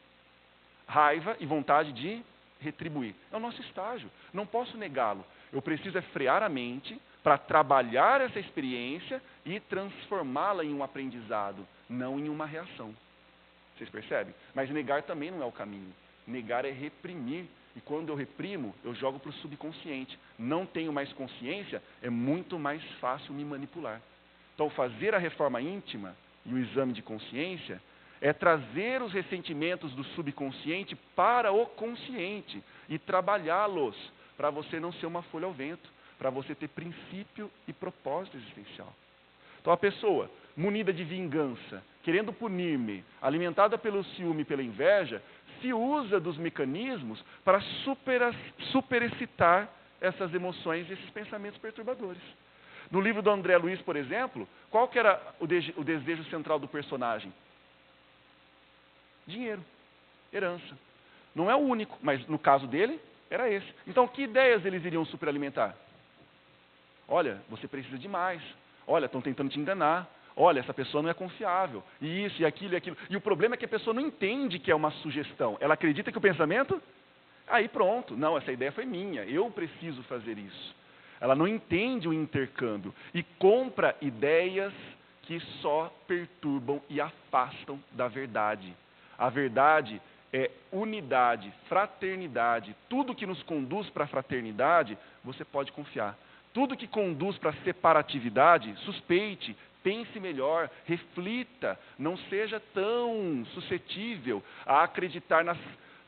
Raiva e vontade de retribuir. É o nosso estágio. Não posso negá-lo. Eu preciso frear a mente para trabalhar essa experiência e transformá-la em um aprendizado, não em uma reação. Vocês percebem? Mas negar também não é o caminho. Negar é reprimir. E quando eu reprimo, eu jogo para o subconsciente. Não tenho mais consciência, é muito mais fácil me manipular. Então, fazer a reforma íntima e o exame de consciência é trazer os ressentimentos do subconsciente para o consciente e trabalhá-los para você não ser uma folha ao vento, para você ter princípio e propósito existencial. Então, a pessoa munida de vingança, querendo punir-me, alimentada pelo ciúme e pela inveja, se usa dos mecanismos para superexcitar essas emoções e esses pensamentos perturbadores. No livro do André Luiz, por exemplo, qual que era o desejo central do personagem? Dinheiro, herança. Não é o único, mas no caso dele, era esse. Então, que ideias eles iriam superalimentar? Olha, você precisa de mais. Olha, estão tentando te enganar. Olha, essa pessoa não é confiável. E isso, e aquilo, e aquilo. E o problema é que a pessoa não entende que é uma sugestão. Ela acredita que o pensamento... Aí pronto. Não, essa ideia foi minha. Eu preciso fazer isso. Ela não entende o intercâmbio. E compra ideias que só perturbam e afastam da verdade. A verdade é unidade, fraternidade. Tudo que nos conduz para a fraternidade, você pode confiar. Tudo que conduz para a separatividade, suspeite, pense melhor, reflita. Não seja tão suscetível a acreditar nas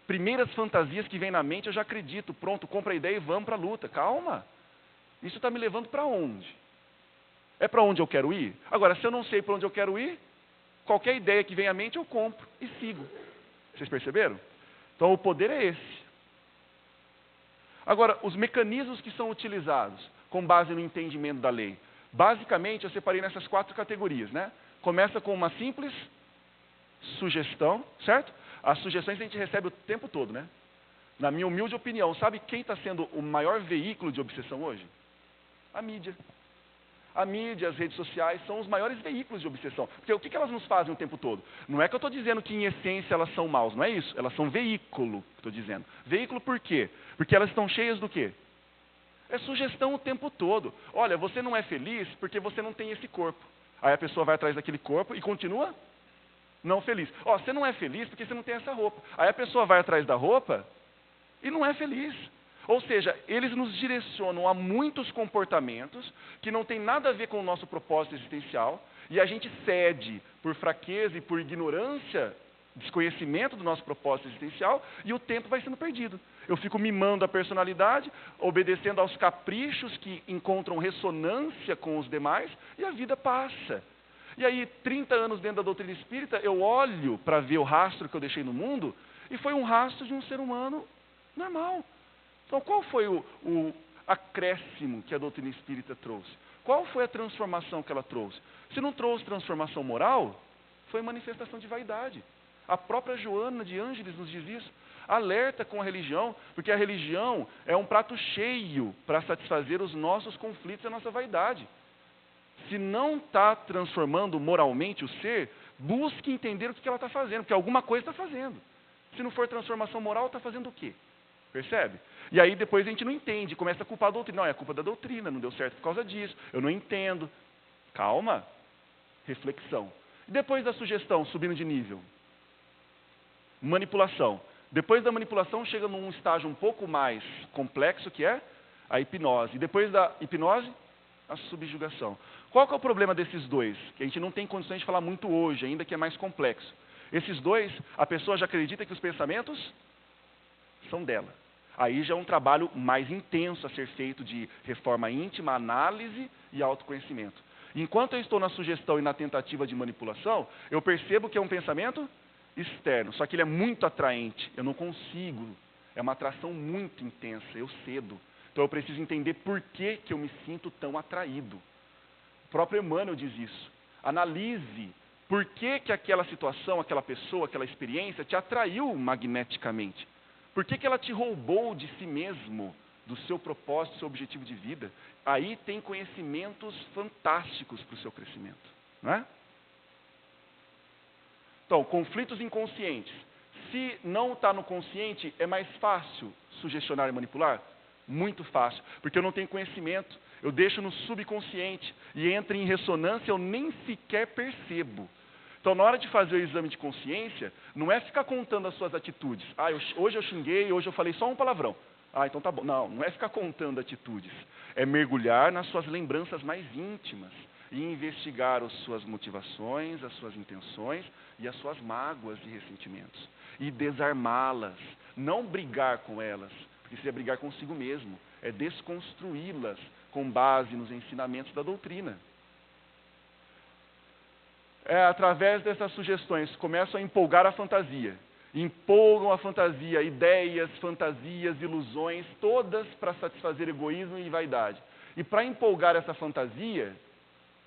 primeiras fantasias que vêm na mente. Eu já acredito, pronto, compra a ideia e vamos para a luta. Calma. Isso está me levando para onde? É para onde eu quero ir? Agora, se eu não sei para onde eu quero ir, qualquer ideia que vem à mente eu compro e sigo. Vocês perceberam? Então o poder é esse. Agora, os mecanismos que são utilizados com base no entendimento da lei. Basicamente, eu separei nessas 4 categorias, né? Começa com uma simples sugestão, certo? As sugestões a gente recebe o tempo todo, né? Na minha humilde opinião, sabe quem está sendo o maior veículo de obsessão hoje? A mídia. A mídia, as redes sociais são os maiores veículos de obsessão. Porque o que elas nos fazem o tempo todo? Não é que eu estou dizendo que em essência elas são maus, não é isso. Elas são veículo, estou dizendo. Veículo por quê? Porque elas estão cheias do quê? É sugestão o tempo todo. Olha, você não é feliz porque você não tem esse corpo. Aí a pessoa vai atrás daquele corpo e continua não feliz. Ó, você não é feliz porque você não tem essa roupa. Aí a pessoa vai atrás da roupa e não é feliz. Ou seja, eles nos direcionam a muitos comportamentos que não tem nada a ver com o nosso propósito existencial, e a gente cede por fraqueza e por ignorância, desconhecimento do nosso propósito existencial, e o tempo vai sendo perdido. Eu fico mimando a personalidade, obedecendo aos caprichos que encontram ressonância com os demais, e a vida passa. E aí, 30 anos dentro da doutrina espírita, eu olho para ver o rastro que eu deixei no mundo, e foi um rastro de um ser humano normal. Então, qual foi o acréscimo que a doutrina espírita trouxe? Qual foi a transformação que ela trouxe? Se não trouxe transformação moral, foi manifestação de vaidade. A própria Joana de Ângeles nos diz isso. Alerta com a religião, porque a religião é um prato cheio para satisfazer os nossos conflitos e a nossa vaidade. Se não está transformando moralmente o ser, busque entender o que ela está fazendo, porque alguma coisa está fazendo. Se não for transformação moral, está fazendo o quê? Percebe? E aí depois a gente não entende, começa a culpar a doutrina. Não, é a culpa da doutrina, não deu certo por causa disso, eu não entendo. Calma, reflexão. E depois da sugestão, subindo de nível? Manipulação. Depois da manipulação chega num estágio um pouco mais complexo, que é a hipnose. E depois da hipnose, a subjugação. Qual que é o problema desses dois? Que a gente não tem condições de falar muito hoje, ainda que é mais complexo. Esses dois, a pessoa já acredita que os pensamentos são dela. Aí já é um trabalho mais intenso a ser feito de reforma íntima, análise e autoconhecimento. Enquanto eu estou na sugestão e na tentativa de manipulação, eu percebo que é um pensamento externo, só que ele é muito atraente, eu não consigo, é uma atração muito intensa, eu cedo. Então eu preciso entender por que eu me sinto tão atraído. O próprio Emmanuel diz isso. Analise por que aquela situação, aquela pessoa, aquela experiência te atraiu magneticamente. Por que ela te roubou de si mesmo, do seu propósito, do seu objetivo de vida? Aí tem conhecimentos fantásticos para o seu crescimento. Não é? Então, conflitos inconscientes. Se não está no consciente, é mais fácil sugestionar e manipular? Muito fácil, porque eu não tenho conhecimento. Eu deixo no subconsciente e entra em ressonância, eu nem sequer percebo. Então, na hora de fazer o exame de consciência, não é ficar contando as suas atitudes. Hoje eu xinguei, hoje eu falei só um palavrão. Então tá bom. Não é ficar contando atitudes. É mergulhar nas suas lembranças mais íntimas e investigar as suas motivações, as suas intenções e as suas mágoas e ressentimentos. E desarmá-las. Não brigar com elas, porque isso é brigar consigo mesmo. É desconstruí-las com base nos ensinamentos da doutrina. Através dessas sugestões, começam a empolgar a fantasia. Empolgam a fantasia, ideias, fantasias, ilusões, todas para satisfazer egoísmo e vaidade. E para empolgar essa fantasia,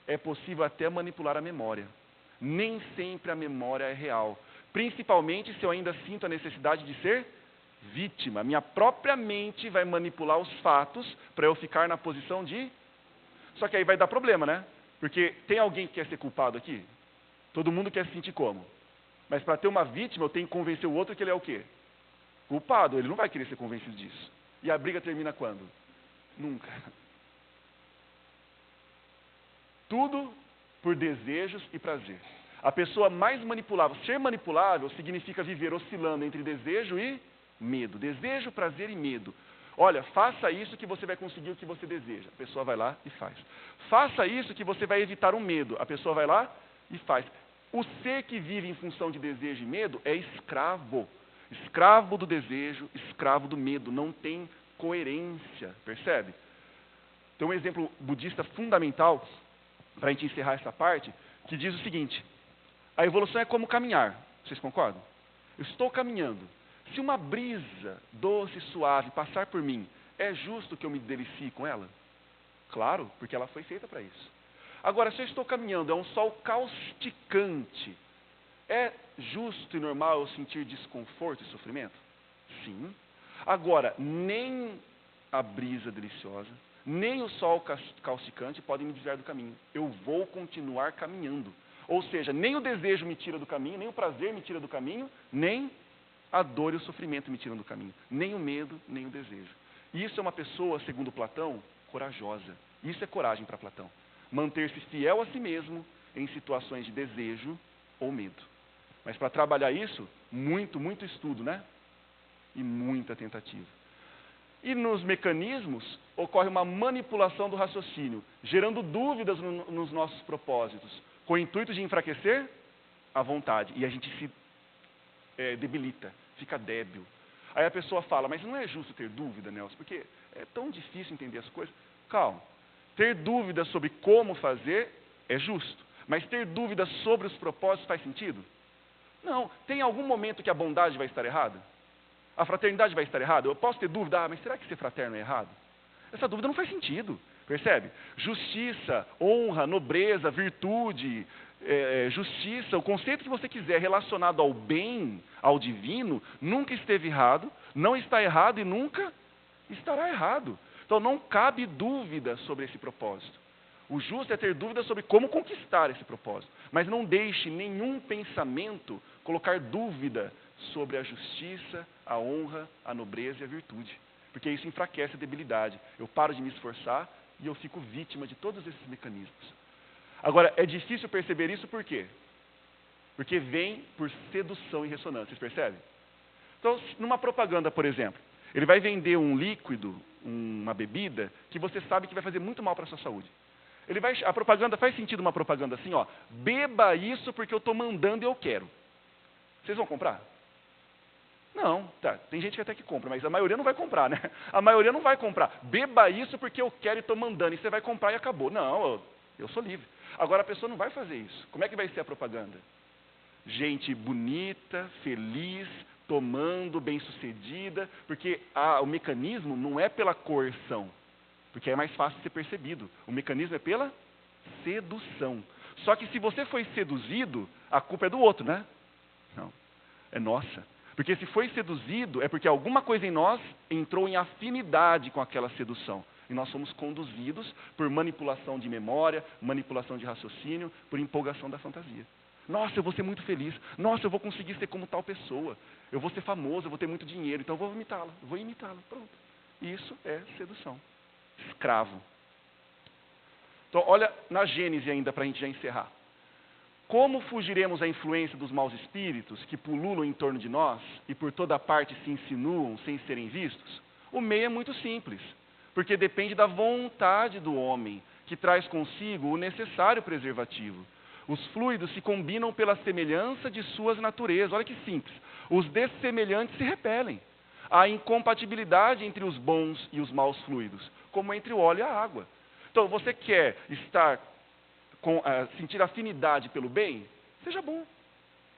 é possível até manipular a memória. Nem sempre a memória é real. Principalmente se eu ainda sinto a necessidade de ser vítima. Minha própria mente vai manipular os fatos para eu ficar na posição de... Só que aí vai dar problema, né? Porque tem alguém que quer ser culpado aqui? Todo mundo quer se sentir como? Mas para ter uma vítima, eu tenho que convencer o outro que ele é o quê? Culpado. Ele não vai querer ser convencido disso. E a briga termina quando? Nunca. Tudo por desejos e prazer. A pessoa mais manipulável, ser manipulável significa viver oscilando entre desejo e medo. Desejo, prazer e medo. Olha, faça isso que você vai conseguir o que você deseja. A pessoa vai lá e faz. Faça isso que você vai evitar o medo. A pessoa vai lá e faz. O ser que vive em função de desejo e medo é escravo. Escravo do desejo, escravo do medo. Não tem coerência, percebe? Tem um exemplo budista fundamental, para a gente encerrar essa parte, que diz o seguinte: a evolução é como caminhar. Vocês concordam? Eu estou caminhando. Se uma brisa doce e suave passar por mim, é justo que eu me delicie com ela? Claro, porque ela foi feita para isso. Agora, se eu estou caminhando, é um sol causticante, é justo e normal eu sentir desconforto e sofrimento? Sim. Agora, nem a brisa deliciosa, nem o sol causticante podem me desviar do caminho. Eu vou continuar caminhando. Ou seja, nem o desejo me tira do caminho, nem o prazer me tira do caminho, nem a dor e o sofrimento me tiram do caminho. Nem o medo, nem o desejo. E isso é uma pessoa, segundo Platão, corajosa. Isso é coragem para Platão. Manter-se fiel a si mesmo em situações de desejo ou medo. Mas para trabalhar isso, muito estudo, né? E muita tentativa. E nos mecanismos, ocorre uma manipulação do raciocínio, gerando dúvidas nos nossos propósitos, com o intuito de enfraquecer a vontade. E a gente se debilita, fica débil. Aí a pessoa fala, mas não é justo ter dúvida, Nelson, porque é tão difícil entender as coisas. Calma. Ter dúvida sobre como fazer é justo. Mas ter dúvida sobre os propósitos faz sentido? Não. Tem algum momento que a bondade vai estar errada? A fraternidade vai estar errada? Eu posso ter dúvida, mas será que ser fraterno é errado? Essa dúvida não faz sentido. Percebe? Justiça, honra, nobreza, virtude, justiça, o conceito que você quiser relacionado ao bem, ao divino, nunca esteve errado, não está errado e nunca estará errado. Então não cabe dúvida sobre esse propósito. O justo é ter dúvida sobre como conquistar esse propósito. Mas não deixe nenhum pensamento colocar dúvida sobre a justiça, a honra, a nobreza e a virtude. Porque isso enfraquece a debilidade. Eu paro de me esforçar e eu fico vítima de todos esses mecanismos. Agora, é difícil perceber isso por quê? Porque vem por sedução e ressonância, vocês percebem? Então, numa propaganda, por exemplo, ele vai vender um líquido, uma bebida, que você sabe que vai fazer muito mal para a sua saúde. A propaganda faz sentido uma propaganda assim, ó, beba isso porque eu estou mandando e eu quero. Vocês vão comprar? Não, tá, tem gente que até que compra, mas a maioria não vai comprar, né? A maioria não vai comprar. Beba isso porque eu quero e estou mandando, e você vai comprar e acabou. Não, eu sou livre. Agora a pessoa não vai fazer isso. Como é que vai ser a propaganda? Gente bonita, feliz, tomando, bem-sucedida, porque o mecanismo não é pela coerção, porque é mais fácil de ser percebido. O mecanismo é pela sedução. Só que se você foi seduzido, a culpa é do outro, né? Não, é nossa. Porque se foi seduzido, é porque alguma coisa em nós entrou em afinidade com aquela sedução. E nós somos conduzidos por manipulação de memória, manipulação de raciocínio, por empolgação da fantasia. Nossa, eu vou ser muito feliz. Nossa, eu vou conseguir ser como tal pessoa. Eu vou ser famoso, eu vou ter muito dinheiro, então eu vou imitá-la. Vou imitá-la. Pronto. Isso é sedução. Escravo. Então, olha na Gênesis ainda, para a gente já encerrar. Como fugiremos à influência dos maus espíritos que pululam em torno de nós e por toda parte se insinuam sem serem vistos? O meio é muito simples, porque depende da vontade do homem, que traz consigo o necessário preservativo. Os fluidos se combinam pela semelhança de suas naturezas. Olha que simples. Os dessemelhantes se repelem. Há incompatibilidade entre os bons e os maus fluidos, como entre o óleo e a água. Então, você quer sentir afinidade pelo bem? Seja bom.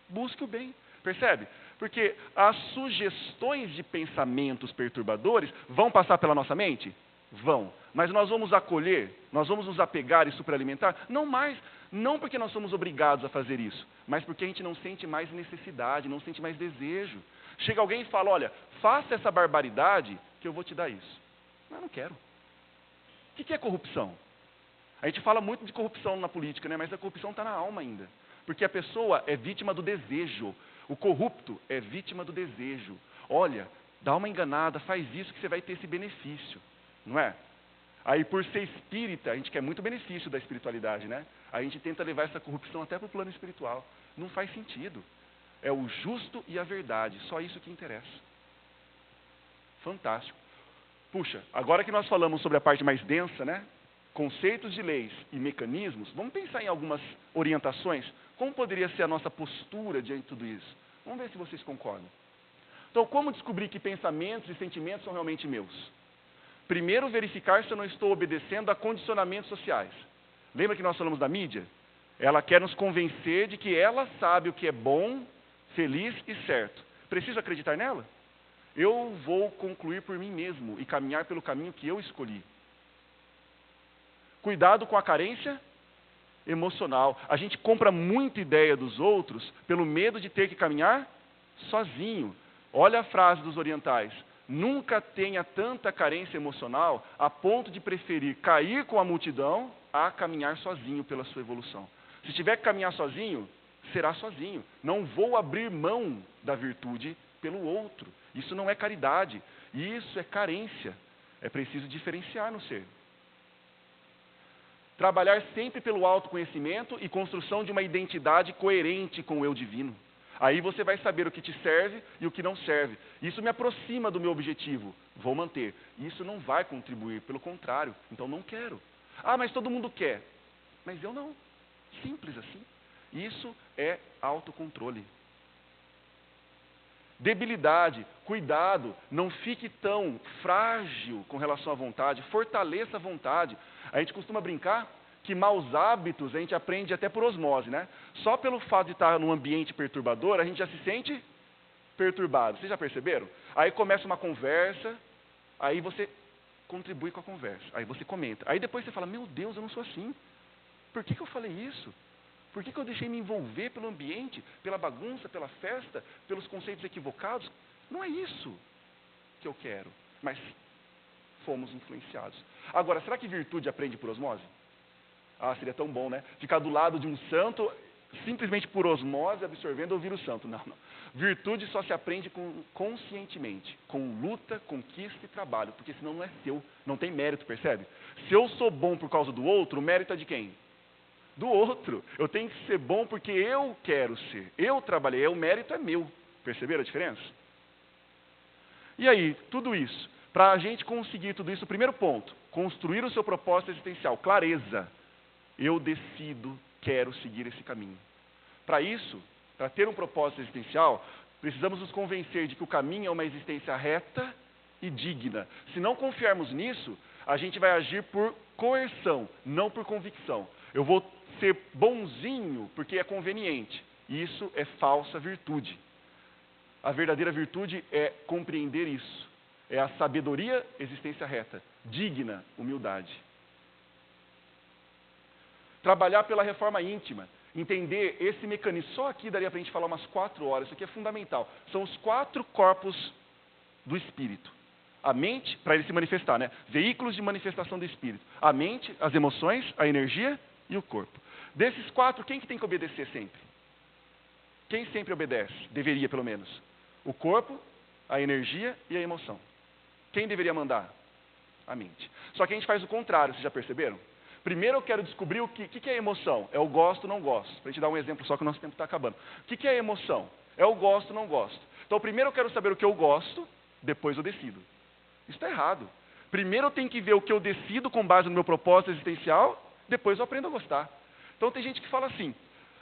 Busque o bem. Percebe? Porque as sugestões de pensamentos perturbadores vão passar pela nossa mente? Vão. Mas nós vamos acolher? Nós vamos nos apegar e superalimentar? Não mais. Não porque nós somos obrigados a fazer isso, mas porque a gente não sente mais necessidade, não sente mais desejo. Chega alguém e fala, olha, faça essa barbaridade que eu vou te dar isso. Mas eu não quero. O que é corrupção? A gente fala muito de corrupção na política, né? Mas a corrupção está na alma ainda. Porque a pessoa é vítima do desejo. O corrupto é vítima do desejo. Olha, dá uma enganada, faz isso que você vai ter esse benefício. Não é? Aí, por ser espírita, a gente quer muito benefício da espiritualidade, né? A gente tenta levar essa corrupção até para o plano espiritual. Não faz sentido. É o justo e a verdade. Só isso que interessa. Fantástico. Puxa, agora que nós falamos sobre a parte mais densa, né? Conceitos de leis e mecanismos, vamos pensar em algumas orientações. Como poderia ser a nossa postura diante de tudo isso? Vamos ver se vocês concordam. Então, como descobrir que pensamentos e sentimentos são realmente meus? Primeiro, verificar se eu não estou obedecendo a condicionamentos sociais. Lembra que nós falamos da mídia? Ela quer nos convencer de que ela sabe o que é bom, feliz e certo. Preciso acreditar nela? Eu vou concluir por mim mesmo e caminhar pelo caminho que eu escolhi. Cuidado com a carência emocional. A gente compra muita ideia dos outros pelo medo de ter que caminhar sozinho. Olha a frase dos orientais. Nunca tenha tanta carência emocional a ponto de preferir cair com a multidão a caminhar sozinho pela sua evolução. Se tiver que caminhar sozinho, será sozinho. Não vou abrir mão da virtude pelo outro. Isso não é caridade. Isso é carência. É preciso diferenciar no ser. Trabalhar sempre pelo autoconhecimento e construção de uma identidade coerente com o eu divino. Aí você vai saber o que te serve e o que não serve. Isso me aproxima do meu objetivo. Vou manter. Isso não vai contribuir, pelo contrário. Então não quero. Ah, mas todo mundo quer. Mas eu não. Simples assim. Isso é autocontrole. Debilidade, cuidado, não fique tão frágil com relação à vontade, fortaleça a vontade. A gente costuma brincar que maus hábitos a gente aprende até por osmose, né? Só pelo fato de estar num ambiente perturbador, a gente já se sente perturbado. Vocês já perceberam? Aí começa uma conversa, aí você contribui com a conversa, aí você comenta. Aí depois você fala, meu Deus, eu não sou assim. Por que eu falei isso? Por que eu deixei me envolver pelo ambiente, pela bagunça, pela festa, pelos conceitos equivocados? Não é isso que eu quero, mas fomos influenciados. Agora, será que virtude aprende por osmose? Ah, seria tão bom, né? Ficar do lado de um santo, simplesmente por osmose, absorvendo, ouvir o santo. Não, não. Virtude só se aprende conscientemente, com luta, conquista e trabalho, porque senão não é seu, não tem mérito, percebe? Se eu sou bom por causa do outro, o mérito é de quem? Do outro. Eu tenho que ser bom porque eu quero ser. Eu trabalhei, o mérito é meu. Perceberam a diferença? E aí, tudo isso. Para a gente conseguir tudo isso, o primeiro ponto, construir o seu propósito existencial, clareza. Eu decido, quero seguir esse caminho. Para isso, para ter um propósito existencial, precisamos nos convencer de que o caminho é uma existência reta e digna. Se não confiarmos nisso, a gente vai agir por coerção, não por convicção. Eu vou ser bonzinho porque é conveniente. Isso é falsa virtude. A verdadeira virtude é compreender isso. É a sabedoria, existência reta. Digna, humildade. Trabalhar pela reforma íntima. Entender esse mecanismo. Só aqui daria para a gente falar umas 4 horas. Isso aqui é fundamental. São os 4 corpos do espírito. A mente, para ele se manifestar, né? Veículos de manifestação do espírito. A mente, as emoções, a energia e o corpo. Desses 4, quem que tem que obedecer sempre? Quem sempre obedece? Deveria, pelo menos. O corpo, a energia e a emoção. Quem deveria mandar? A mente. Só que a gente faz o contrário, vocês já perceberam? Primeiro eu quero descobrir o que é emoção. É o gosto, não gosto. Para a gente dar um exemplo só que o nosso tempo está acabando. O que é emoção? É o gosto, não gosto. Então primeiro eu quero saber o que eu gosto, depois eu decido. Isso está errado. Primeiro eu tenho que ver o que eu decido com base no meu propósito existencial, depois eu aprendo a gostar. Então tem gente que fala assim,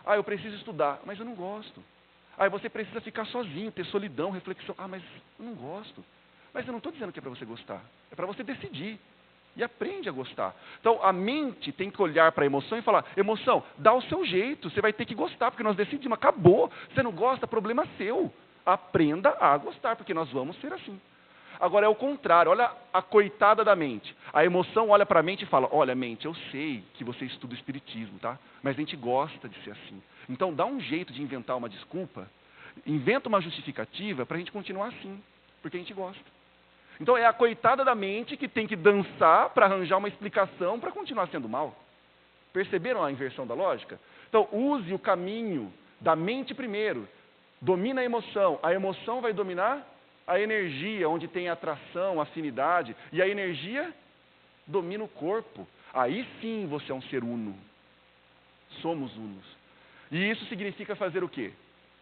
eu preciso estudar, mas eu não gosto. Você precisa ficar sozinho, ter solidão, reflexão. Mas eu não gosto. Mas eu não estou dizendo que é para você gostar. É para você decidir. E aprende a gostar. Então a mente tem que olhar para a emoção e falar, emoção, dá o seu jeito, você vai ter que gostar, porque nós decidimos, acabou. Você não gosta, problema seu. Aprenda a gostar, porque nós vamos ser assim. Agora é o contrário, olha a coitada da mente. A emoção olha para a mente e fala, olha mente, eu sei que você estuda o espiritismo, tá? Mas a gente gosta de ser assim. Então dá um jeito de inventar uma desculpa, inventa uma justificativa para a gente continuar assim, porque a gente gosta. Então é a coitada da mente que tem que dançar para arranjar uma explicação para continuar sendo mal. Perceberam a inversão da lógica? Então use o caminho da mente primeiro. Domina a emoção vai dominar a energia, onde tem atração, afinidade, e a energia domina o corpo. Aí sim você é um ser uno. Somos unos. E isso significa fazer o quê?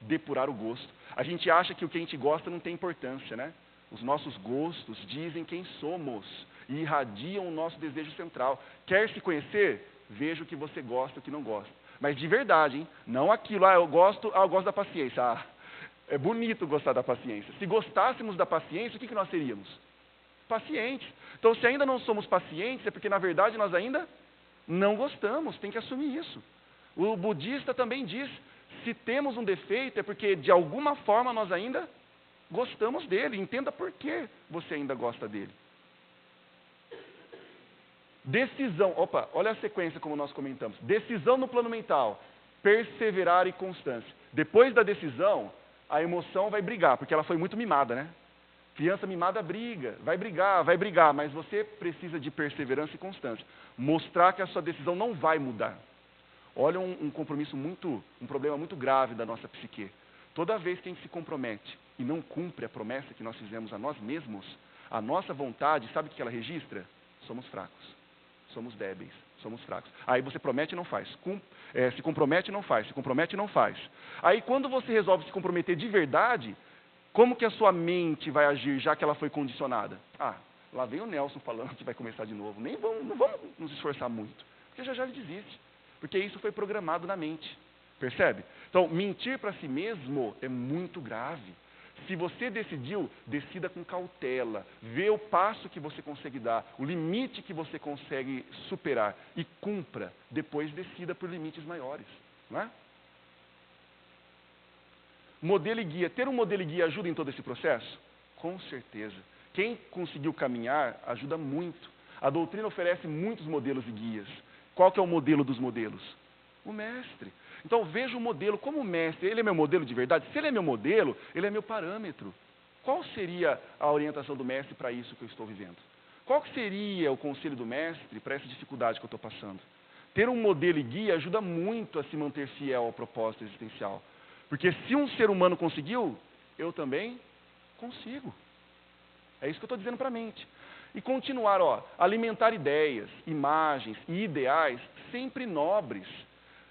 Depurar o gosto. A gente acha que o que a gente gosta não tem importância, né? Os nossos gostos dizem quem somos e irradiam o nosso desejo central. Quer se conhecer? Veja o que você gosta e o que não gosta. Mas de verdade, hein? Não aquilo, eu gosto da paciência. É bonito gostar da paciência. Se gostássemos da paciência, o que nós seríamos? Pacientes. Então, se ainda não somos pacientes, é porque, na verdade, nós ainda não gostamos. Tem que assumir isso. O budista também diz, se temos um defeito, é porque, de alguma forma, nós ainda gostamos dele. Entenda por que você ainda gosta dele. Decisão. Olha a sequência como nós comentamos. Decisão no plano mental. Perseverar e constância. Depois da decisão, a emoção vai brigar, porque ela foi muito mimada, né? Criança mimada briga, vai brigar, mas você precisa de perseverança e constância. Mostrar que a sua decisão não vai mudar. Olha um problema muito grave da nossa psique. Toda vez que a gente se compromete e não cumpre a promessa que nós fizemos a nós mesmos, a nossa vontade, sabe o que ela registra? Somos fracos, somos débeis, somos fracos. Aí você promete e não faz, se compromete e não faz, se compromete e não faz. Aí quando você resolve se comprometer de verdade, como que a sua mente vai agir, já que ela foi condicionada? Lá vem o Nelson falando que vai começar de novo. Não vamos nos esforçar muito, porque já ele desiste. Porque isso foi programado na mente. Percebe? Então, mentir para si mesmo é muito grave. Se você decidiu, decida com cautela. Vê o passo que você consegue dar, o limite que você consegue superar e cumpra. Depois decida por limites maiores. Não é? Modelo e guia. Ter um modelo e guia ajuda em todo esse processo? Com certeza. Quem conseguiu caminhar ajuda muito. A doutrina oferece muitos modelos e guias. Qual que é o modelo dos modelos? O mestre. Então veja o modelo como mestre. Ele é meu modelo de verdade? Se ele é meu modelo, ele é meu parâmetro. Qual seria a orientação do mestre para isso que eu estou vivendo? Qual que seria o conselho do mestre para essa dificuldade que eu estou passando? Ter um modelo e guia ajuda muito a se manter fiel ao propósito existencial. Porque se um ser humano conseguiu, eu também consigo. É isso que eu estou dizendo para a mente. E continuar, alimentar ideias, imagens e ideais sempre nobres.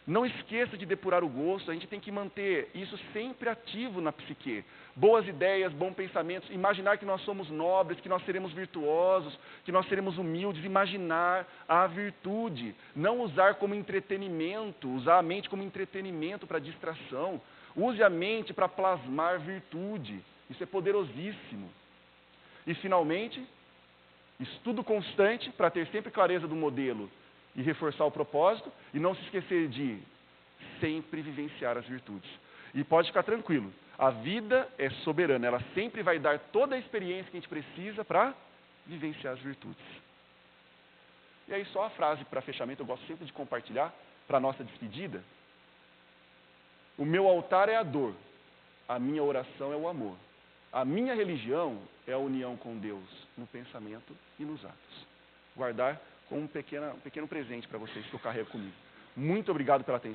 Não esqueça de depurar o gosto, a gente tem que manter isso sempre ativo na psique. Boas ideias, bons pensamentos, imaginar que nós somos nobres, que nós seremos virtuosos, que nós seremos humildes, imaginar a virtude. Não usar como entretenimento, usar a mente como entretenimento para distração. Use a mente para plasmar virtude. Isso é poderosíssimo. E, finalmente, estudo constante para ter sempre clareza do modelo e reforçar o propósito e não se esquecer de sempre vivenciar as virtudes. E pode ficar tranquilo, a vida é soberana, ela sempre vai dar toda a experiência que a gente precisa para vivenciar as virtudes. E aí só a frase para fechamento, eu gosto sempre de compartilhar para a nossa despedida. O meu altar é a dor, a minha oração é o amor. A minha religião é a união com Deus no pensamento e nos atos. Guardar como um pequeno presente para vocês que eu carrego comigo. Muito obrigado pela atenção.